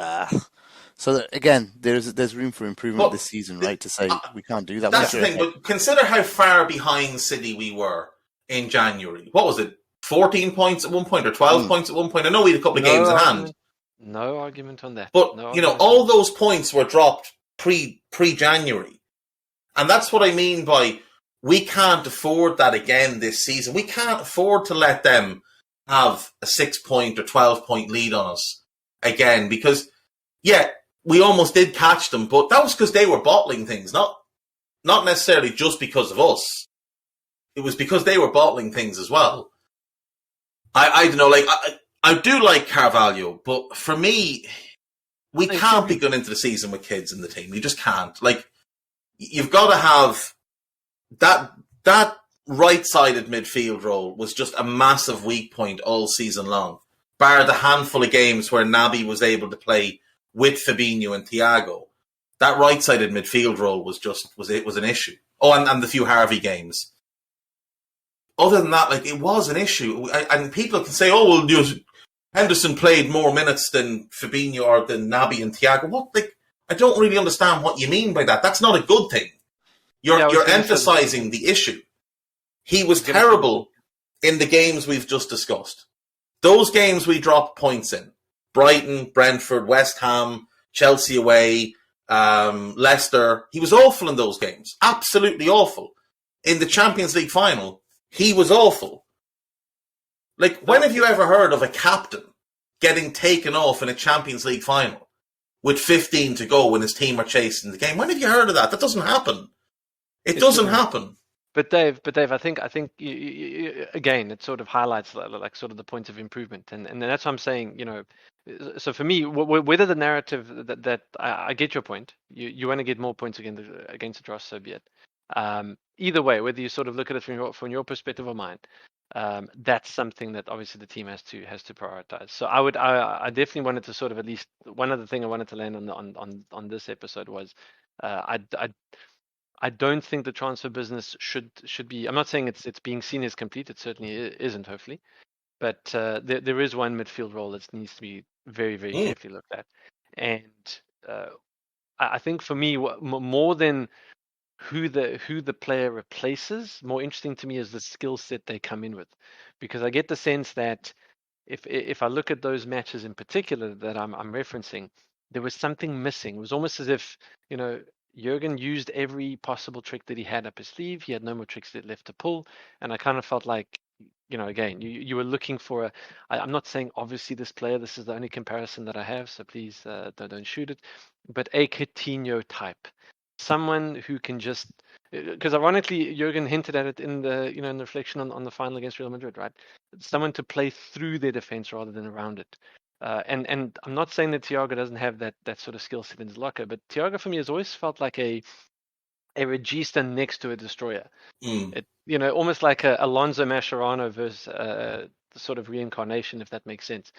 So again, there's room for improvement this season, right? To say we can't do that. That's the thing. But consider how far behind City we were in January. What was it? 14 points at one point or 12 points at one point. I know we had a couple of games in hand. No argument on that. But, all those points were dropped pre-January. And that's what I mean by we can't afford that again this season. We can't afford to let them have a 6-point or 12-point lead on us again because, we almost did catch them, but that was because they were bottling things, not necessarily just because of us. It was because they were bottling things as well. I don't know, like, I do like Carvalho, but for me, we can't be going into the season with kids in the team. You just can't. Like, you've got to have that right-sided midfield role was just a massive weak point all season long, bar the handful of games where Naby was able to play with Fabinho and Thiago. That right-sided midfield role was an issue. Oh, and the few Harvey games. Other than that, like, it was an issue. And people can say, oh, well, Henderson played more minutes than Fabinho or than Naby and Thiago. What? Like, I don't really understand what you mean by that. That's not a good thing. You're emphasizing the issue. He was terrible in the games we've just discussed. Those games we dropped points in. Brighton, Brentford, West Ham, Chelsea away, Leicester. He was awful in those games. Absolutely awful. In the Champions League final, he was awful. Like, when have you ever heard of a captain getting taken off in a Champions League final with 15 to go when his team are chasing the game? When have you heard of that? That doesn't happen. It doesn't happen. But Dave, I think you, again, it sort of highlights like sort of the points of improvement, and that's what I'm saying. So for me, whether the narrative that I get your point, you want to get more points against the Dross, so be it. Either way, whether you sort of look at it from your perspective or mine, that's something that obviously the team has to prioritize. So I definitely wanted to sort of, at least one other thing I wanted to land on this episode was I don't think the transfer business should be. I'm not saying it's being seen as complete. It certainly isn't, hopefully. but there is one midfield role that needs to be very, very carefully looked at. And I think for me, more than who the player replaces, more interesting to me is the skill set they come in with, because I get the sense that if I look at those matches in particular that I'm referencing, there was something missing. It was almost as if, Jurgen used every possible trick that he had up his sleeve. He had no more tricks left to pull, and I kind of felt like, again, you were looking for I'm not saying obviously this player, this is the only comparison that I have, so please don't shoot it, but a Coutinho type, someone who can just, because ironically Jurgen hinted at it in the in the reflection on the final against Real Madrid, right? Someone to play through their defense rather than around it. And I'm not saying that Thiago doesn't have that sort of skill set in his locker, but Thiago for me has always felt like a regista next to a destroyer. It, almost like a Alonso Mascherano versus the sort of reincarnation, if that makes sense.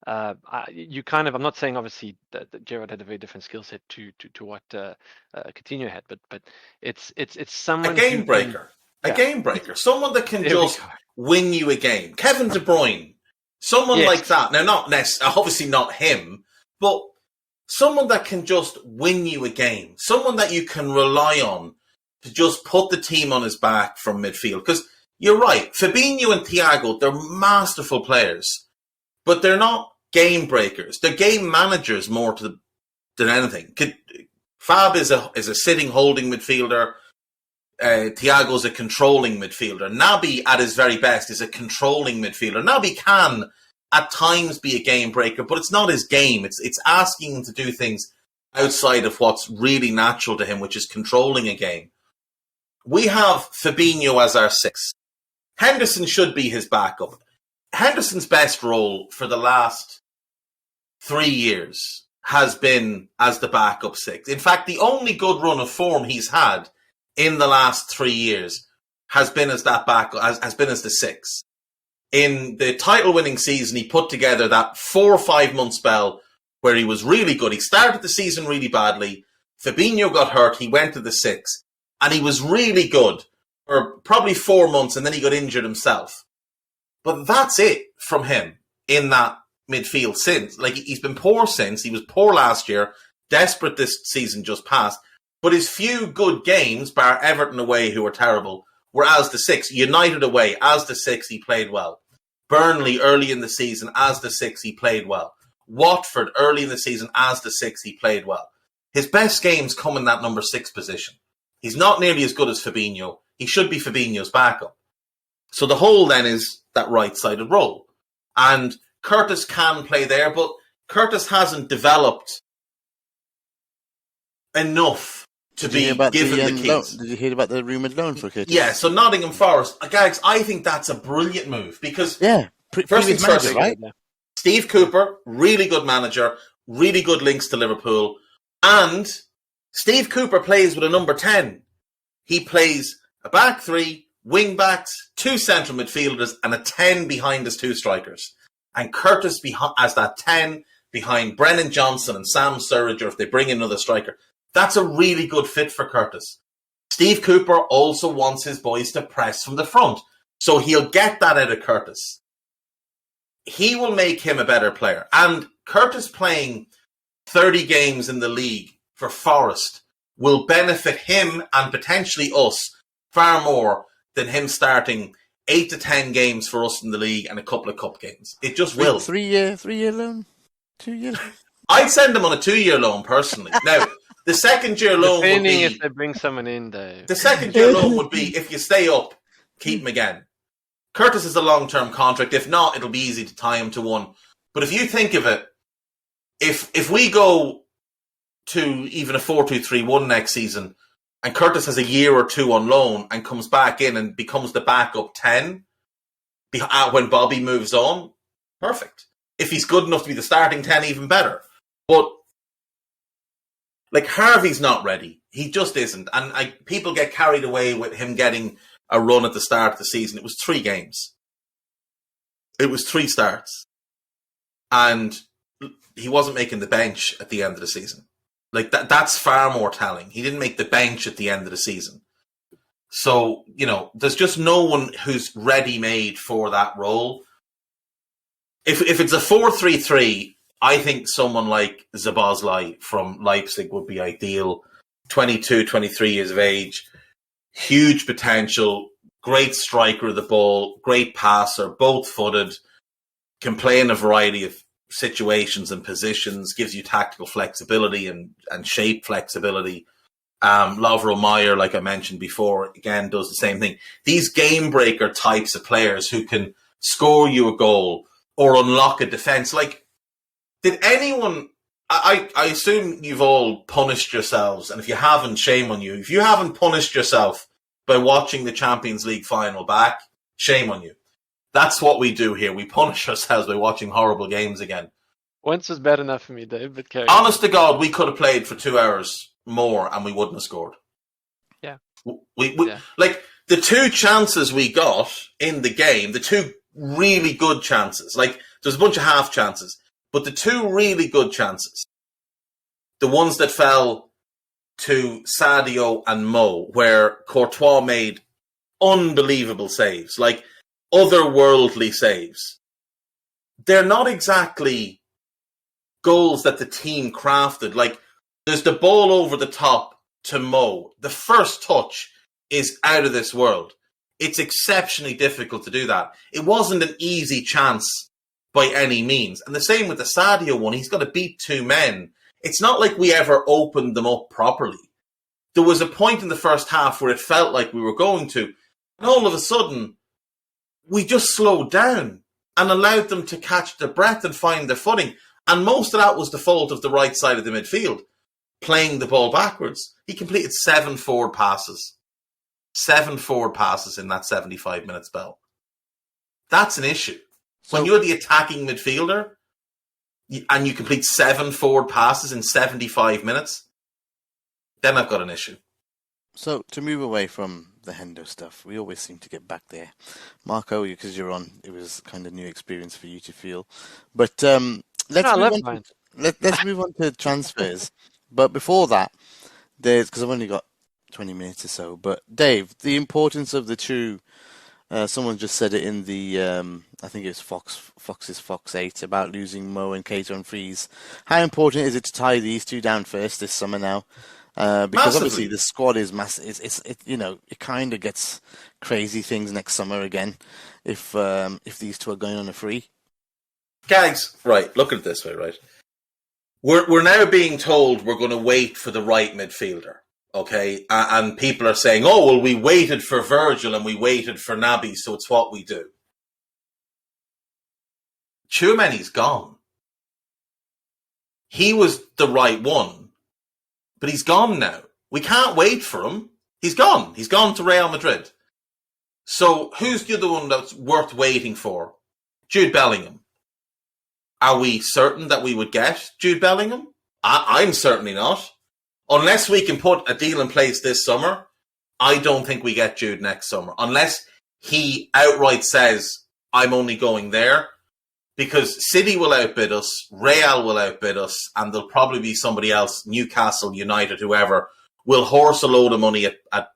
I'm not saying obviously that Gerrard had a very different skill set to what Coutinho had, but it's someone, a game breaker, game breaker, someone that can just win you a game. Kevin De Bruyne, someone like that. Now, not obviously not him, but someone that can just win you a game. Someone that you can rely on to just put the team on his back from midfield. Because you're right, Fabinho and Thiago, they're masterful players, but they're not game breakers. They're game managers more than anything. Fab is a sitting holding midfielder. Thiago's a controlling midfielder. Naby, at his very best, is a controlling midfielder. Naby can, at times, be a game breaker, but it's not his game. It's asking him to do things outside of what's really natural to him, which is controlling a game. We have Fabinho as our 6. Henderson should be his backup. Henderson's best role for the last 3 years has been as the backup 6. In fact, the only good run of form he's had in the last 3 years has been as that backup, has been as the 6. In the title-winning season, he put together that 4 or 5 month spell where he was really good. He started the season really badly. Fabinho got hurt. He went to the 6. And he was really good for probably 4 months, and then he got injured himself. But that's it from him in that midfield since. Like, he's been poor since. He was poor last year, desperate this season just passed. But his few good games, bar Everton away, who were terrible, were as the 6. United away, as the 6, he played well. Burnley early in the season, as the 6, he played well. Watford early in the season, as the 6, he played well. His best games come in that number 6 position. He's not nearly as good as Fabinho. He should be Fabinho's backup. So the hole then is that right-sided role. And Curtis can play there, but Curtis hasn't developed enough to be given the keys. Did you hear about the rumoured loan for Curtis? Yeah, so Nottingham Forest. Gags, I think that's a brilliant move because first things first, right? Steve Cooper, really good manager, really good links to Liverpool, and Steve Cooper plays with a number 10. He plays a back 3, wing backs, 2 central midfielders, and a 10 behind his 2 strikers. And Curtis as that 10 behind Brennan Johnson and Sam Surridge, or if they bring in another striker. That's a really good fit for Curtis. Steve Cooper also wants his boys to press from the front, so he'll get that out of Curtis. He will make him a better player. And Curtis playing 30 games in the league for Forest will benefit him and potentially us far more than him starting 8 to 10 games for us in the league and a couple of cup games. It just will. 3 year loan? 2 years? I'd send him on a 2-year loan personally. Now, the second-year loan would be... if they bring someone in, Dave. The second-year loan would be, if you stay up, keep him again. Curtis is a long-term contract. If not, it'll be easy to tie him to one. But if you think of it, if we go to even a 4-2-3-1 next season, and Curtis has a year or 2 on loan and comes back in and becomes the backup 10 when Bobby moves on, perfect. If he's good enough to be the starting 10, even better. But like Harvey's not ready. He just isn't. And people get carried away with him getting a run at the start of the season. It was 3 games. It was 3 starts. And he wasn't making the bench at the end of the season. Like that's far more telling. He didn't make the bench at the end of the season. So, there's just no one who's ready-made for that role. if it's a 4-3-3, I think someone like Szoboszlai from Leipzig would be ideal. 22, 23 years of age, huge potential, great striker of the ball, great passer, both-footed, can play in a variety of situations and positions, gives you tactical flexibility and shape flexibility. Lovro Meyer, like I mentioned before, again, does the same thing. These game-breaker types of players who can score you a goal or unlock a defence. Like, did anyone... I assume you've all punished yourselves, and if you haven't, shame on you. If you haven't punished yourself by watching the Champions League final back, shame on you. That's what we do here. We punish ourselves by watching horrible games again. Once was bad enough for me, Dave, but carry on. Honest to God, we could have played for 2 hours more and we wouldn't have scored. Yeah. Like, the 2 chances we got in the game, the 2 really good chances, like, there's a bunch of half chances, but the 2 really good chances, the ones that fell to Sadio and Mo, where Courtois made unbelievable saves, like otherworldly saves, they're not exactly goals that the team crafted. Like, there's the ball over the top to Mo. The first touch is out of this world. It's exceptionally difficult to do that. It wasn't an easy chance by any means. And the same with the Sadio one. He's got to beat 2 men. It's not like we ever opened them up properly. There was a point in the first half where it felt like we were going to. And all of a sudden, we just slowed down and allowed them to catch their breath and find their footing. And most of that was the fault of the right side of the midfield, playing the ball backwards. He completed 7 forward passes. 7 forward passes in that 75-minute spell. That's an issue. So, when you're the attacking midfielder and you complete 7 forward passes in 75 minutes, then I've got an issue. So, to move away from the Hendo stuff, we always seem to get back there. Marco, because you're on, it was kind of new experience for you to feel. But let's move on to transfers. But before that, because I've only got 20 minutes or so, but Dave, the importance of the two, someone just said it in the, I think it was Fox's Fox 8 about losing Mo and Cato and Freeze. How important is it to tie these 2 down first this summer now? Because Massively. Obviously the squad is massive. It kind of gets crazy things next summer again if these 2 are going on a free. Gags, right, look at it this way, right? We're now being told we're going to wait for the right midfielder, okay? And people are saying, oh, well, we waited for Virgil and we waited for Naby, so it's what we do. Tchouameni's gone. He was the right one, but he's gone now. We can't wait for him. He's gone. He's gone to Real Madrid. So who's the other one that's worth waiting for? Jude Bellingham. Are we certain that we would get Jude Bellingham? I'm certainly not. Unless we can put a deal in place this summer, I don't think we get Jude next summer. Unless he outright says, I'm only going there. Because City will outbid us, Real will outbid us, and there'll probably be somebody else, Newcastle, United, whoever, will horse a load of money at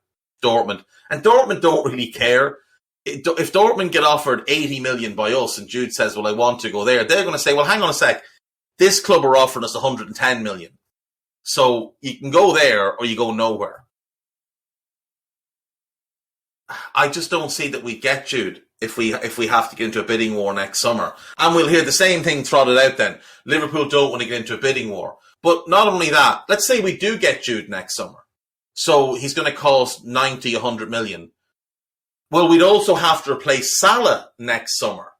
Dortmund. And Dortmund don't really care. If Dortmund get offered 80 million by us and Jude says, well, I want to go there, they're going to say, well, hang on a sec. This club are offering us 110 million. So you can go there or you go nowhere. I just don't see that we get Jude if we have to get into a bidding war next summer. And we'll hear the same thing trotted out then. Liverpool don't want to get into a bidding war. But not only that, let's say we do get Jude next summer. So he's going to cost 90, 100 million. Well, we'd also have to replace Salah next summer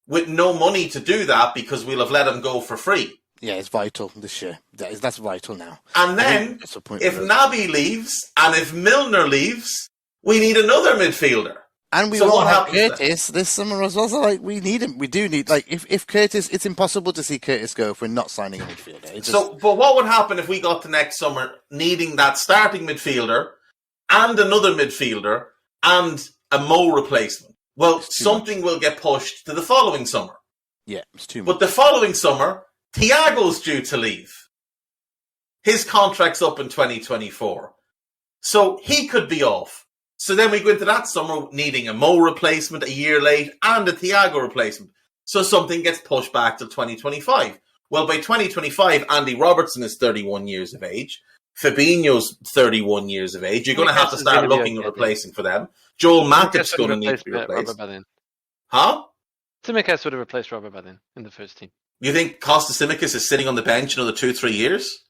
with no money to do that because we'll have let him go for free. Yeah, it's vital this year. That's vital now. And then, if Naby leaves and if Milner leaves, we need another midfielder. And we won't have Curtis this summer as well. So, like, we need him. We do need, like, if Curtis, it's impossible to see Curtis go if we're not signing a midfielder. But what would happen if we got to next summer needing that starting midfielder and another midfielder and a Mo replacement? Well, something will get pushed to the following summer. Yeah, it's too much. But the following summer, Thiago's due to leave. His contract's up in 2024. So he could be off. So then we go into that summer needing a Mo replacement a year late and a Thiago replacement. So something gets pushed back to 2025. Well, by 2025, Andy Robertson is 31 years of age. Fabinho's 31 years of age. You're going to have to start looking at replacing for them. Joel Matip's going to need to be replaced. Huh? Tsimikas would have replaced Robert by then in the first team. You think Kostas Tsimikas is sitting on the bench another 2-3 years?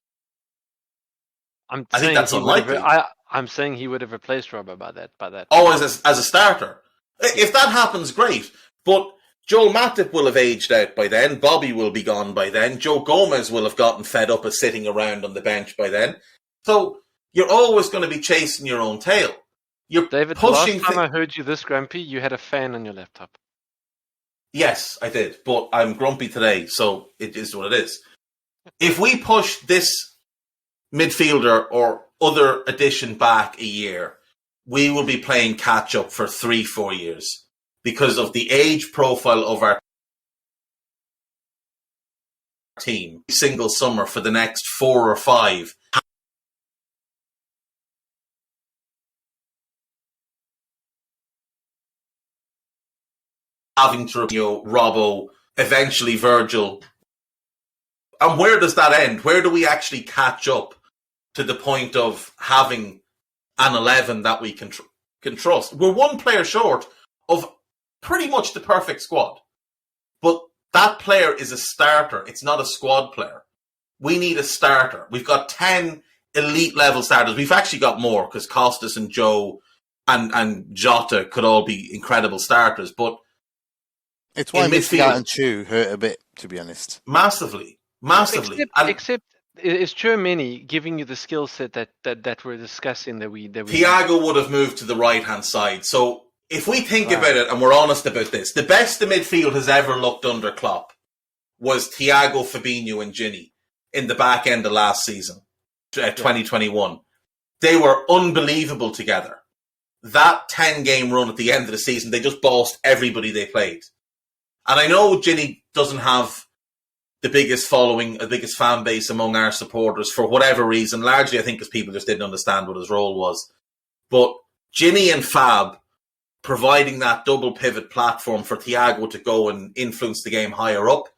I think that's unlikely. I'm saying he would have replaced Robert by that. Oh, as a starter. If that happens, great. But Joel Matip will have aged out by then. Bobby will be gone by then. Joe Gomez will have gotten fed up of sitting around on the bench by then. So you're always going to be chasing your own tail. You're David, pushing. The last time I heard you this grumpy, you had a fan on your laptop. Yes, I did. But I'm grumpy today, so it is what it is. If we push this midfielder or other addition back a year, we will be playing catch up for 3-4 years because of the age profile of our team. Single summer for the next 4 or 5. Having to, Robbo, eventually Virgil. And where does that end? Where do we actually catch up to the point of having an 11 that we can trust? We're one player short of pretty much the perfect squad. But that player is a starter. It's not a squad player. We need a starter. We've got 10 elite level starters. We've actually got more because Costas and Joe and Jota could all be incredible starters. But it's why Benfica and Chu hurt a bit, to be honest. Massively. Except is Tchouameni giving you the skill set that we're discussing that we Thiago would have moved to the right-hand side. So if we think about it and we're honest about this, the best the midfield has ever looked under Klopp was Thiago, Fabinho and Gini in the back end of last season, 2021. They were unbelievable together. That 10-game run at the end of the season, they just bossed everybody they played. And I know Gini doesn't have the biggest following, the biggest fan base among our supporters for whatever reason. Largely, I think, because people just didn't understand what his role was. But Gini and Fab providing that double pivot platform for Thiago to go and influence the game higher up,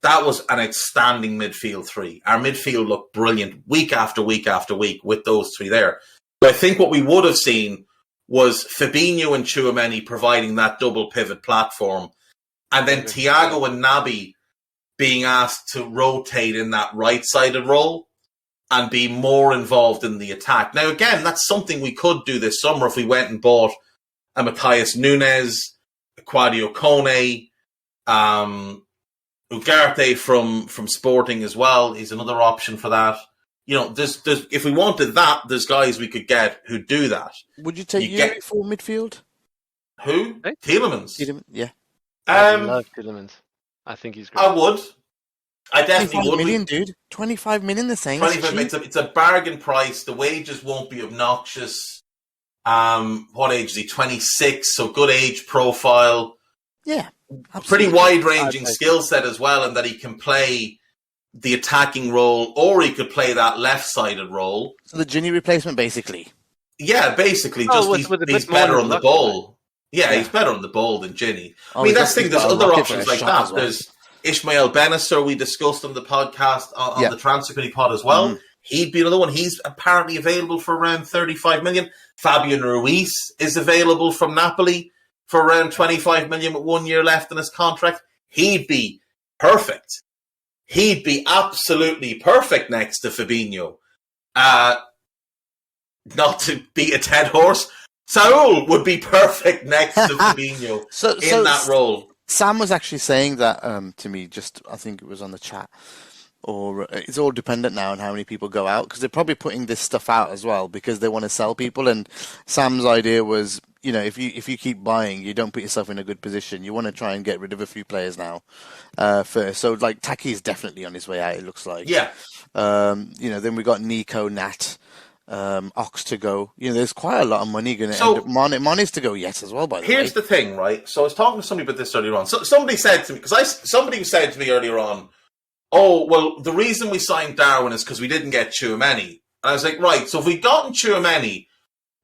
that was an outstanding midfield three. Our midfield looked brilliant week after week after week with those three there. But I think what we would have seen was Fabinho and Tchouameni providing that double pivot platform, and then Thiago and Naby being asked to rotate in that right-sided role and be more involved in the attack. Now, again, that's something we could do this summer if we went and bought a Matthias Nunez, a Quadio Kone, Ugarte from Sporting as well. He's another option for that. There's if we wanted that, there's guys we could get who do that. Would you take Yuri for midfield? Who? Hey? Tielemans? Yeah. I love Tielemans. I think he's great. I would. I definitely would. 25 million, dude. 25 million the same. 25 million. It's a bargain price. The wages won't be obnoxious. What age is he? 26. So good age profile. Yeah. Absolutely. Pretty wide-ranging skill set as well, in that he can play the attacking role, or he could play that left-sided role. So the Gini replacement, basically. Yeah, basically. He's better on the ball. Yeah, he's better on the ball than Gini. I mean, that's the thing. There's other options like that. Well. There's Ishmael Benacer, we discussed on the podcast, on the Transfer Committee pod as well. Mm. He'd be another one. He's apparently available for around 35 million. Fabian Ruiz is available from Napoli for around 25 million with 1 year left in his contract. He'd be perfect. He'd be absolutely perfect next to Fabinho. Not to beat a dead horse, Saul would be perfect next to Fabinho in that role. Sam was actually saying that to me, I think it was on the chat, or it's all dependent now on how many people go out, because they're probably putting this stuff out as well because they want to sell people. And Sam's idea was, if you keep buying, you don't put yourself in a good position. You want to try and get rid of a few players now first. So like Taki is definitely on his way out, it looks like. Yeah. Then we got Nico, Nat. Ox to go. There's quite a lot of money going to end up. Mane's to go yet as well, by the way. Here's the thing, right? So I was talking to somebody about this earlier on. So somebody said to me, somebody said to me earlier on, oh, well, the reason we signed Darwin is because we didn't get Tchouameni. And I was like, right, so if we'd gotten Tchouameni,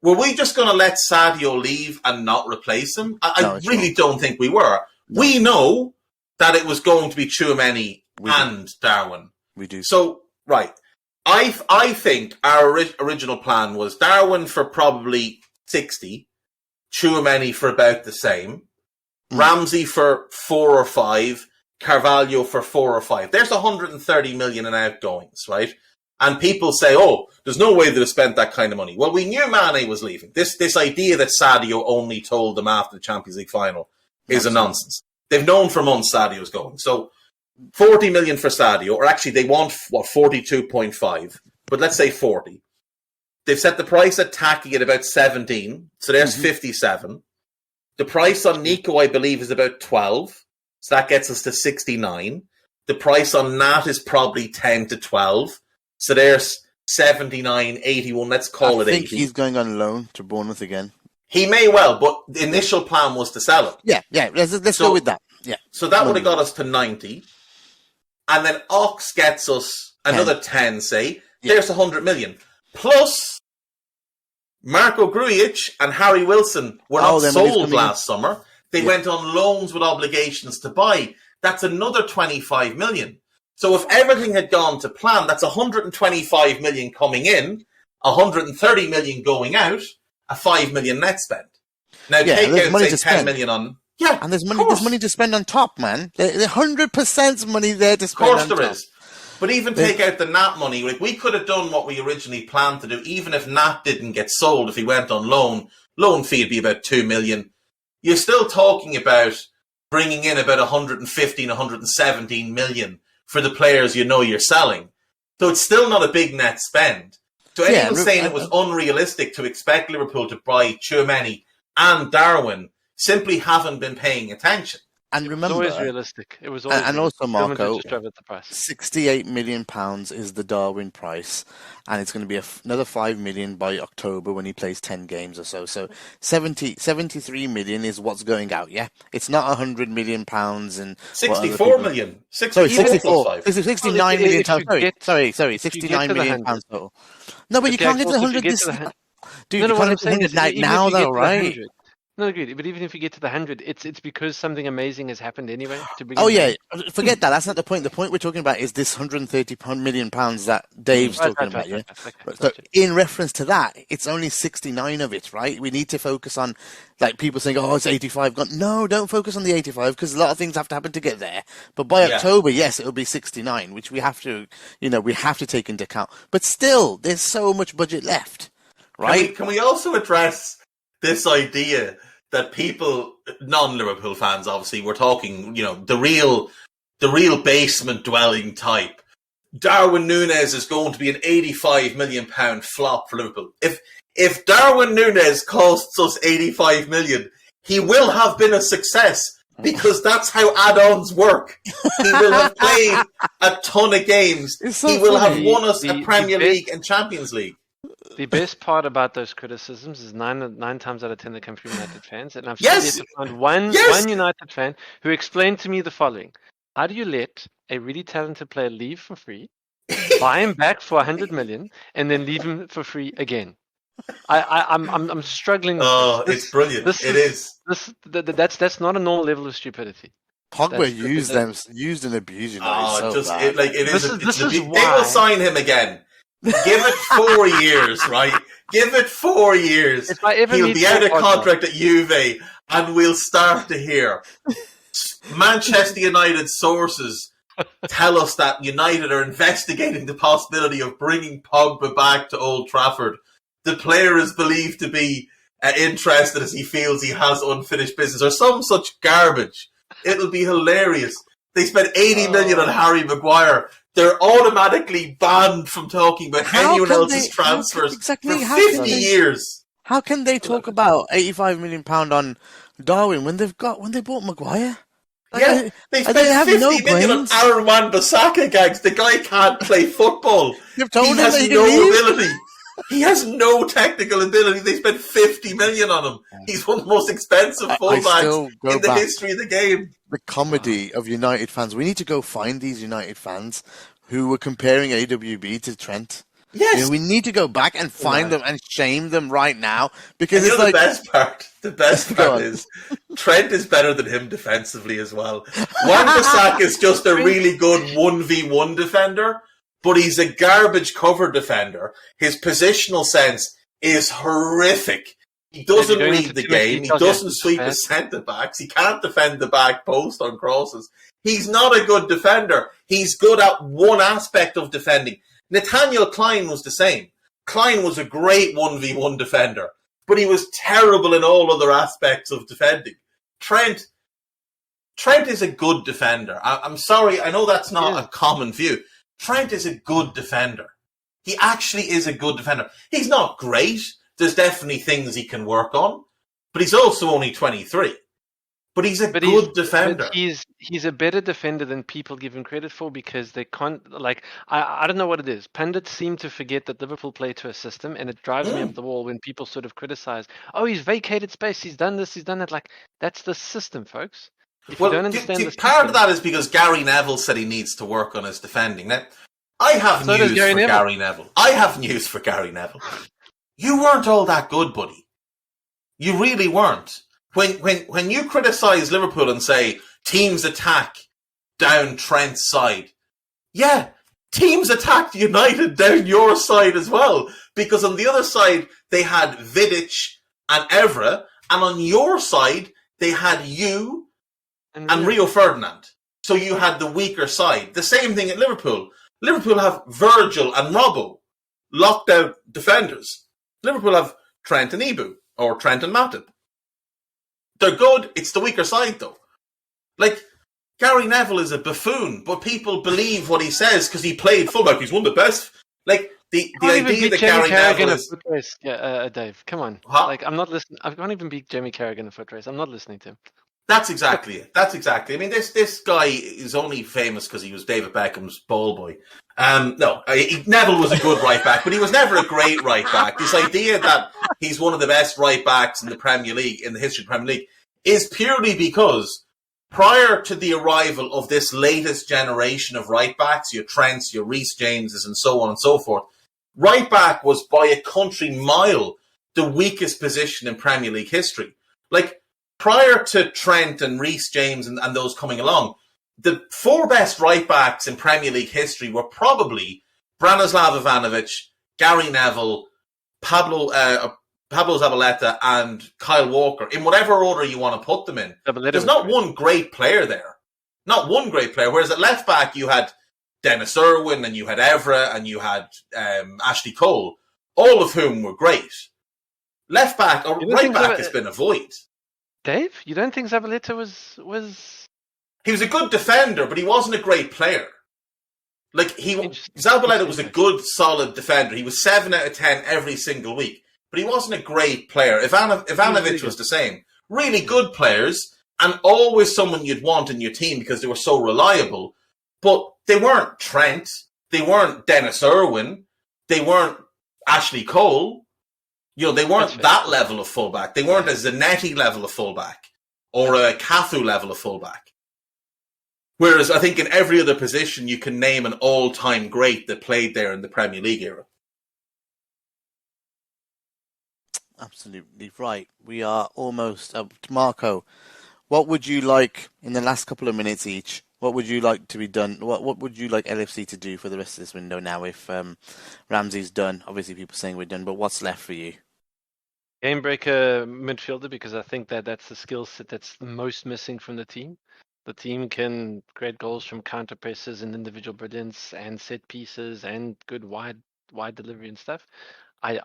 were we just going to let Sadio leave and not replace him? I really don't think we were. No. We know that it was going to be Tchouaméni and Darwin. We do. So, right. I think our original plan was Darwin for probably 60, Tchouaméni for about the same, Ramsey for 4 or 5, Carvalho for 4 or 5. There's 130 million in outgoings, right? And people say, oh, there's no way they'd have spent that kind of money. Well, we knew Mane was leaving. This idea that Sadio only told them after the Champions League final is a nonsense. They've known for months Sadio's going. So 40 million for Sadio, or actually they want, 42.5, but let's say 40. They've set the price at Taki at about 17, so there's 57. The price on Nico, I believe, is about 12, so that gets us to 69. The price on Nat is probably 10 to 12. So there's 79, 81, let's call it 80. I think he's going on loan to Bournemouth again. He may well, but the initial plan was to sell him. Yeah, let's go with that. Yeah. So that would have got us to 90. And then Ox gets us another 10, say. Yeah. There's 100 million. Plus, Marco Grujic and Harry Wilson were not sold last summer. They went on loans with obligations to buy. That's another 25 million. So if everything had gone to plan, that's 125 million coming in, 130 million going out, a 5 million net spend. Now take out, say, 10 million on... Yeah, and there's money to spend on top, man. There's 100% money there to spend on top. Of course there is. But even take out the Nat money, like we could have done what we originally planned to do, even if Nat didn't get sold, if he went on loan fee would be about 2 million. You're still talking about bringing in about 115, 117 million for the players you're selling. So it's still not a big net spend. So anyone saying it was unrealistic to expect Liverpool to buy Tchouaméni and Darwin simply haven't been paying attention. And remember, it was always realistic. It was always and also, Marco, £68 £68 million is the Darwin price, and it's going to be another $5 million by October when he plays 10 games or so. So 73 million is what's going out. Yeah, it's not £100 million and 64 million. 64. 69 million. Sorry, 69 million pounds total. No, but you can't get to 100. Dude, you can't get to 100 now, though, right? No, agreed. But even if you get to the 100, it's because something amazing has happened anyway. Forget that. That's not the point. The point we're talking about is this 130 million pounds that Dave's talking about. Yeah. So in reference to that, it's only 69 of it, right? We need to focus on, like, people saying, "Oh, it's 85 gone." No, don't focus on the 85 because a lot of things have to happen to get there. But by October, yes, it'll be 69, which we have to take into account. But still, there's so much budget left, right? Can we also address this idea that people, non-Liverpool fans, obviously, we're talking, the real basement-dwelling type. Darwin Nunez is going to be an £85 million flop for Liverpool. If Darwin Nunez costs us 85 million, he will have been a success because that's how add-ons work. He will have played a ton of games. He will have won us a Premier League and Champions League. The best part about those criticisms is nine times out of 10 they come from United fans, and I've yet to find one United fan who explained to me the following: how do you let a really talented player leave for free, buy him back for 100 million, and then leave him for free again? I'm struggling. It's brilliant. That's not a normal level of stupidity. Pogba used and abused. They will sign him again. Give it 4 years, right? Give it 4 years. He'll be out of contract at Juve, and we'll start to hear. Manchester United sources tell us that United are investigating the possibility of bringing Pogba back to Old Trafford. The player is believed to be interested as he feels he has unfinished business, or some such garbage. It'll be hilarious. They spent 80 million on Harry Maguire. They're automatically banned from talking about anyone else's transfers for 50 years. How can they talk about £85 million on Darwin when they bought Maguire? They spent 50 million on Aaron Wan-Bissaka, Gags. The guy can't play football. He has no ability. He has no technical ability. They spent 50 million on him. He's one of the most expensive fullbacks in the history of the game. The comedy of United fans. We need to go find these United fans who were comparing AWB to Trent. Yes. We need to go back and find them and shame them right now because and it's the like the best part is Trent is better than him defensively as well. Wan-Bissaka is just a really good 1v1 defender, but he's a garbage cover defender. His positional sense is horrific. He doesn't read the game. He doesn't sweep his centre-backs. He can't defend the back post on crosses. He's not a good defender. He's good at one aspect of defending. Nathaniel Klein was the same. Klein was a great 1v1 defender, but he was terrible in all other aspects of defending. Trent is a good defender. I'm sorry, I know that's not a common view. Trent is a good defender. He actually is a good defender. He's not great. There's definitely things he can work on, but he's also only 23. But he's a good defender. But he's a better defender than people give him credit for because they can't, like, I don't know what it is. Pundits seem to forget that Liverpool play to a system, and it drives me up the wall when people sort of criticize, oh, he's vacated space, he's done this, he's done that. Like, that's the system, folks. If you don't understand the part of that is because Gary Neville said he needs to work on his defending. Now, I have news for Gary Neville. I have news for Gary Neville. You weren't all that good, buddy. You really weren't. When you criticise Liverpool and say teams attack down Trent's side, yeah, teams attacked United down your side as well. Because on the other side they had Vidic and Evra, and on your side they had you and Rio Ferdinand. So you had the weaker side. The same thing at Liverpool. Liverpool have Virgil and Robbo, locked out defenders. Liverpool have Trent and Ibu, or Trent and Matip. They're good. It's the weaker side, though. Like, Gary Neville is a buffoon, but people believe what he says because he played fullback. He's one of the best. Like, the idea that Gary Neville is... foot race. Dave, come on. Huh? Like, I'm not listening. I can't even beat Jamie Carragher in a foot race. I'm not listening to him. That's exactly it. I mean, this guy is only famous because he was David Beckham's ball boy. Neville was a good right back, but he was never a great right back. This idea that he's one of the best right backs in the Premier League, in the history of the Premier League, is purely because prior to the arrival of this latest generation of right backs, your Trents, your Reece Jameses, and so on and so forth, right back was by a country mile the weakest position in Premier League history. Like, prior to Trent and Reece James and those coming along, the four best right backs in Premier League history were probably Branislav Ivanovic, Gary Neville, Pablo Zabaleta, and Kyle Walker, in whatever order you want to put them in. There's not one great player there. Not one great player. Whereas at left back, you had Dennis Irwin, and you had Evra, and you had Ashley Cole, all of whom were great. Left back, or right back has been a void. Dave, you don't think Zabaleta was... He was a good defender, but he wasn't a great player. Like, Zabaleta was a good, solid defender. He was 7 out of 10 every single week, but he wasn't a great player. Ivanovic was the same. Really good players, and always someone you'd want in your team because they were so reliable, but they weren't Trent, they weren't Dennis Irwin, they weren't Ashley Cole. You know, they weren't that level of fullback. They weren't a Zanetti level of fullback or a Cafu level of fullback. Whereas I think in every other position you can name an all-time great that played there in the Premier League era. Absolutely right. We are almost up to Marco. What would you like in the last couple of minutes each? What would you like to be done? What would you like LFC to do for the rest of this window now if Ramsey's done? Obviously people saying we're done, but what's left for you? Game breaker midfielder, because I think that's the skill set that's the most missing from the team. The team can create goals from counter presses and individual brilliance and set pieces and good wide delivery and stuff. I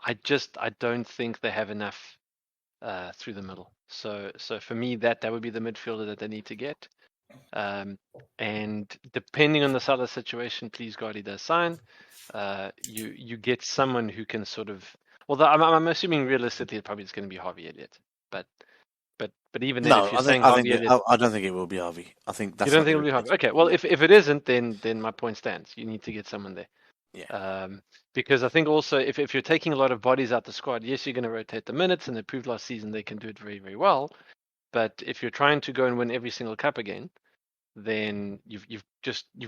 don't think they have enough through the middle. So for me, that would be the midfielder that they need to get. And depending on the Salah situation, please God, he does sign. You get someone who can sort of. Well, I'm assuming realistically, it probably is going to be Harvey Elliott, but even then, if you're saying Harvey Elliott, I don't think it will be Harvey. I think that's. You don't think it will be Harvey? Okay, well, if it isn't, then my point stands. You need to get someone there. Yeah. Because I think also if you're taking a lot of bodies out the squad, yes, you're going to rotate the minutes, and they proved last season they can do it very, very well. But if you're trying to go and win every single cup again, then you've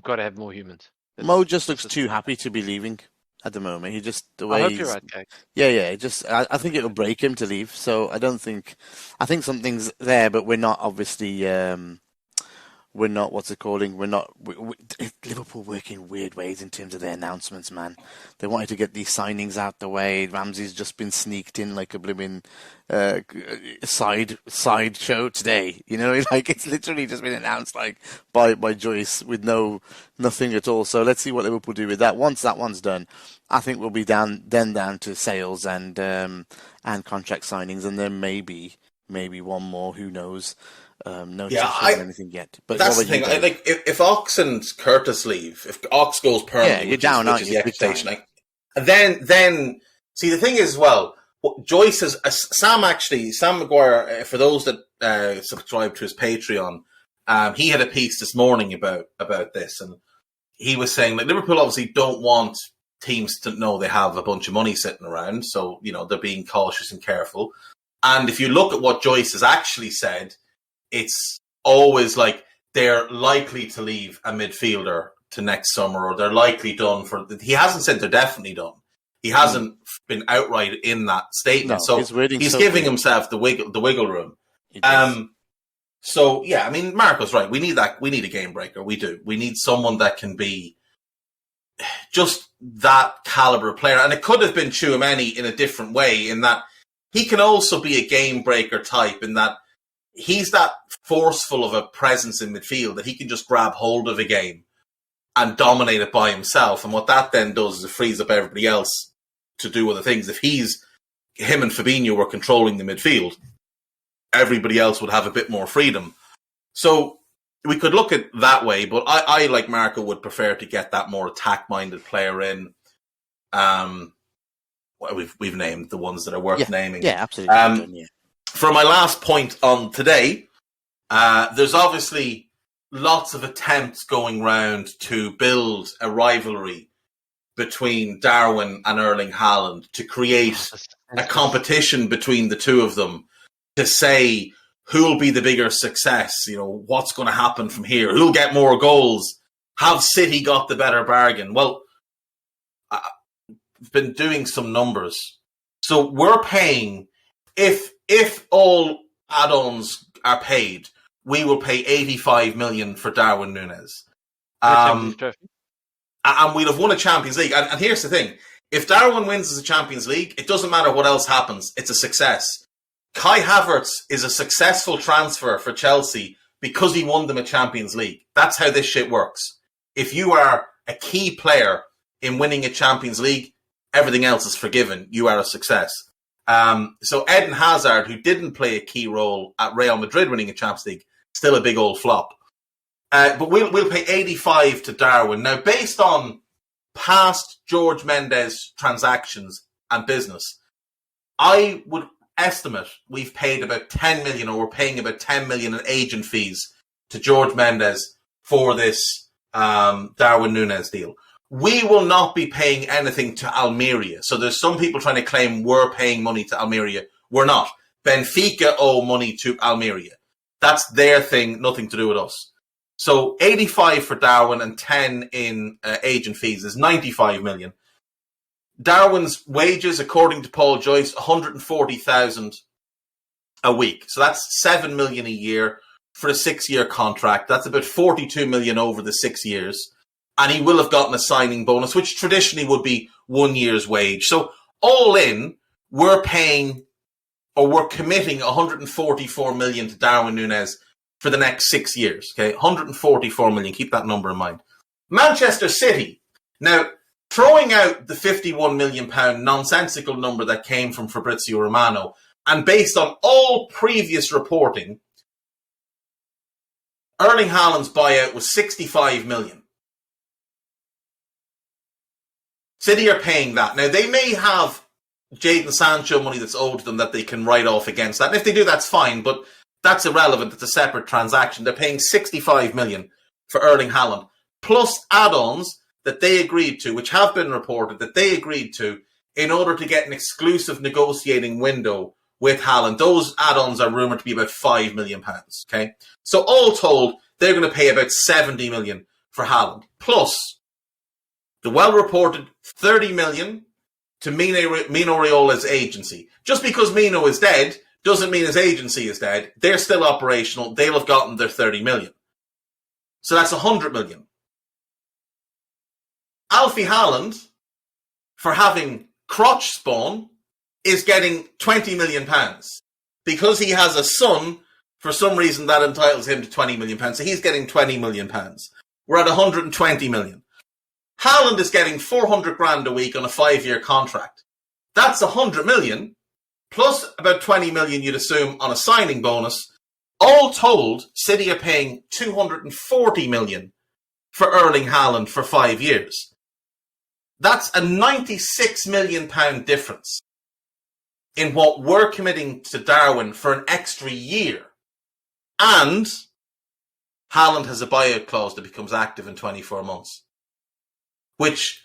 got to have more humans. Mo just looks too happy to be leaving. at the moment. He just the I way hope he's you're right, Gags. yeah. I think it'll break him to leave. So I think something's there, but we're not obviously. We're not, what's it calling? Liverpool work in weird ways in terms of their announcements, man. They wanted to get these signings out the way. Ramsey's just been sneaked in like a blooming side show today. You know, like it's literally just been announced like by Joyce with nothing at all. So let's see what Liverpool do with that. Once that one's done, I think we'll be down to sales and contract signings, and then maybe one more. Who knows? No anything yet. But that's the thing. If Ox and Curtis leave, if Ox goes permanently, you're down, which is the expectation. Then see the thing is, well, Joyce has Sam Maguire. For those that subscribe to his Patreon, he had a piece this morning about this, and he was saying that Liverpool obviously don't want teams to know they have a bunch of money sitting around, so they're being cautious and careful. And if you look at what Joyce has actually said, it's always like they're likely to leave a midfielder to next summer, or they're likely done for. He hasn't said they're definitely done. He hasn't been outright in that statement, so he's giving himself the wiggle room. So yeah, I mean, Marco's right. We need that. We need a game breaker. We do. We need someone that can be just that caliber of player, and it could have been Tchouaméni in a different way, in that he can also be a game breaker type, in that he's that forceful of a presence in midfield that he can just grab hold of a game and dominate it by himself. And what that then does is it frees up everybody else to do other things. If him and Fabinho were controlling the midfield, everybody else would have a bit more freedom. So we could look at it that way, but I like Marco, would prefer to get that more attack-minded player in. We've named the ones that are worth naming. Yeah, absolutely. For my last point on today, there's obviously lots of attempts going round to build a rivalry between Darwin and Erling Haaland, to create a competition between the two of them, to say who will be the bigger success, what's going to happen from here, who'll get more goals, have City got the better bargain. Well, I've been doing some numbers. So we're paying, if all add-ons are paid, we will pay 85 million for Darwin Nunez. And we'll have won a Champions League. And here's the thing. If Darwin wins as a Champions League, it doesn't matter what else happens. It's a success. Kai Havertz is a successful transfer for Chelsea because he won them a Champions League. That's how this shit works. If you are a key player in winning a Champions League, everything else is forgiven. You are a success. So Eden Hazard, who didn't play a key role at Real Madrid winning a Champions League, still a big old flop. But we'll pay 85 to Darwin. Now, based on past George Mendes transactions and business, I would estimate we've paid about 10 million, or we're paying about 10 million in agent fees to George Mendes for this Darwin Nunez deal. We will not be paying anything to Almeria. So there's some people trying to claim we're paying money to Almeria. We're not. Benfica owe money to Almeria. That's their thing, nothing to do with us. So 85 for Darwin and 10 in agent fees is 95 million. Darwin's wages, according to Paul Joyce, 140,000 a week. So that's 7 million a year for a 6-year contract. That's about 42 million over the 6 years. And he will have gotten a signing bonus, which traditionally would be 1 year's wage. So all in, we're paying, or we're committing 144 million to Darwin Nunez for the next 6 years. Okay, 144 million. Keep that number in mind. Manchester City. Now, throwing out the £51 million nonsensical number that came from Fabrizio Romano, and based on all previous reporting, Erling Haaland's buyout was 65 million. City are paying that. Now, they may have Jadon Sancho money that's owed to them that they can write off against that. And if they do, that's fine, but that's irrelevant. It's a separate transaction. They're paying 65 million for Erling Haaland, plus add-ons that they agreed to, which have been reported, that they agreed to in order to get an exclusive negotiating window with Haaland. Those add-ons are rumoured to be about £5 million. Okay, so all told, they're going to pay about 70 million for Haaland, plus the well-reported 30 million to Mino Raiola's agency. Just because Mino is dead doesn't mean his agency is dead. They're still operational. They'll have gotten their 30 million. So that's 100 million. Alfie Haaland, for having crotch spawn, is getting 20 million pounds. Because he has a son, for some reason that entitles him to 20 million pounds. So he's getting 20 million pounds. We're at 120 million. Haaland is getting 400 grand a week on a 5-year contract. That's 100 million, plus about 20 million you'd assume on a signing bonus. All told, City are paying 240 million for Erling Haaland for 5 years. That's a 96 million pound difference in what we're committing to Darwin for an extra year. And Haaland has a buyout clause that becomes active in 24 months, which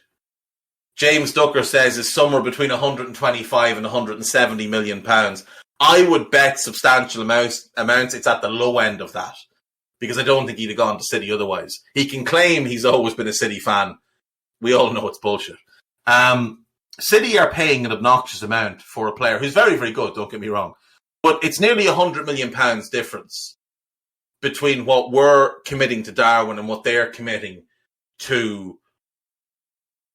James Ducker says is somewhere between 125 and 170 million pounds. I would bet substantial amounts it's at the low end of that, because I don't think he'd have gone to City otherwise. He can claim he's always been a City fan. We all know it's bullshit. City are paying an obnoxious amount for a player who's very, very good, don't get me wrong. But it's nearly 100 million pounds difference between what we're committing to Darwin and what they're committing to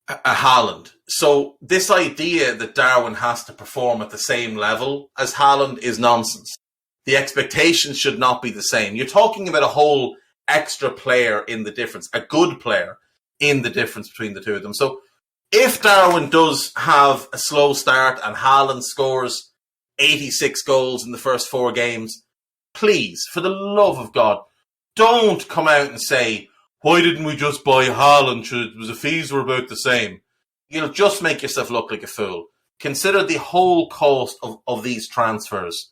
a Haaland. So this idea that Darwin has to perform at the same level as Haaland is nonsense. The expectations should not be the same. You're talking about a whole extra player in the difference, a good player in the difference between the two of them. So if Darwin does have a slow start and Haaland scores 86 goals in the first 4 games, please, for the love of God, don't come out and say, why didn't we just buy Haaland? The fees were about the same. You'll just make yourself look like a fool. Consider the whole cost of these transfers.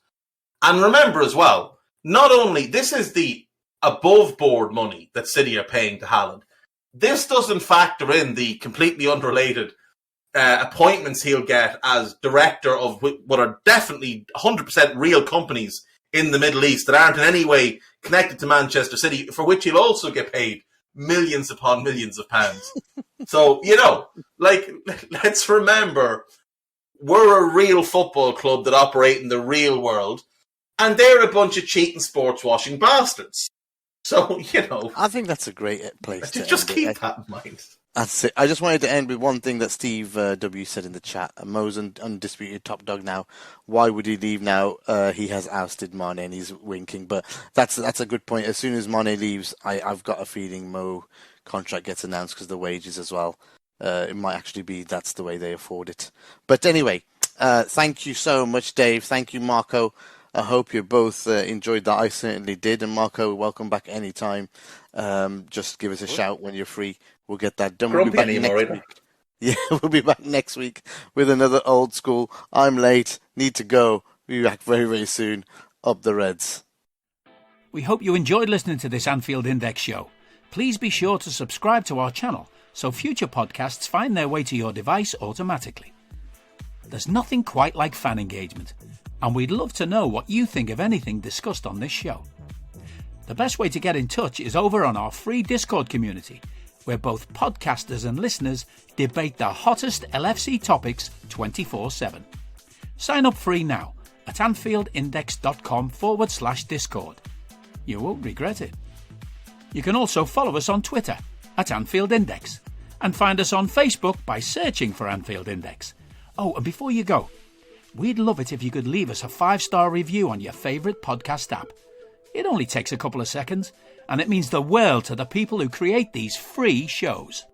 And remember as well, not only, this is the above board money that City are paying to Haaland. This doesn't factor in the completely unrelated appointments he'll get as director of what are definitely 100% real companies in the Middle East that aren't in any way connected to Manchester City, for which he'll also get paid millions upon millions of pounds. So, let's remember, we're a real football club that operate in the real world, and they're a bunch of cheating sports washing bastards. So, I think that's a great place to just end keep it. that in mind. That's it. I just wanted to end with one thing that Steve W said in the chat. Mo's undisputed top dog now. Why would he leave now? He has ousted Mane and he's winking. But that's a good point. As soon as Mane leaves, I've got a feeling Mo contract gets announced because of the wages as well. It might actually be that's the way they afford it. But anyway, thank you so much, Dave. Thank you, Marco. I hope you both enjoyed that. I certainly did. And Marco, welcome back anytime. Just give us a shout when you're free. We'll get that done. We'll be back next week. Yeah, we'll be back next week with another old school. I'm late. Need to go. We'll be back very, very soon. Up the Reds. We hope you enjoyed listening to this Anfield Index show. Please be sure to subscribe to our channel so future podcasts find their way to your device automatically. There's nothing quite like fan engagement, and we'd love to know what you think of anything discussed on this show. The best way to get in touch is over on our free Discord community, where both podcasters and listeners debate the hottest LFC topics 24/7. Sign up free now at AnfieldIndex.com/Discord. You won't regret it. You can also follow us on Twitter at Anfield Index and find us on Facebook by searching for Anfield Index. Oh, and before you go, we'd love it if you could leave us a 5-star review on your favourite podcast app. It only takes a couple of seconds, and it means the world to the people who create these free shows.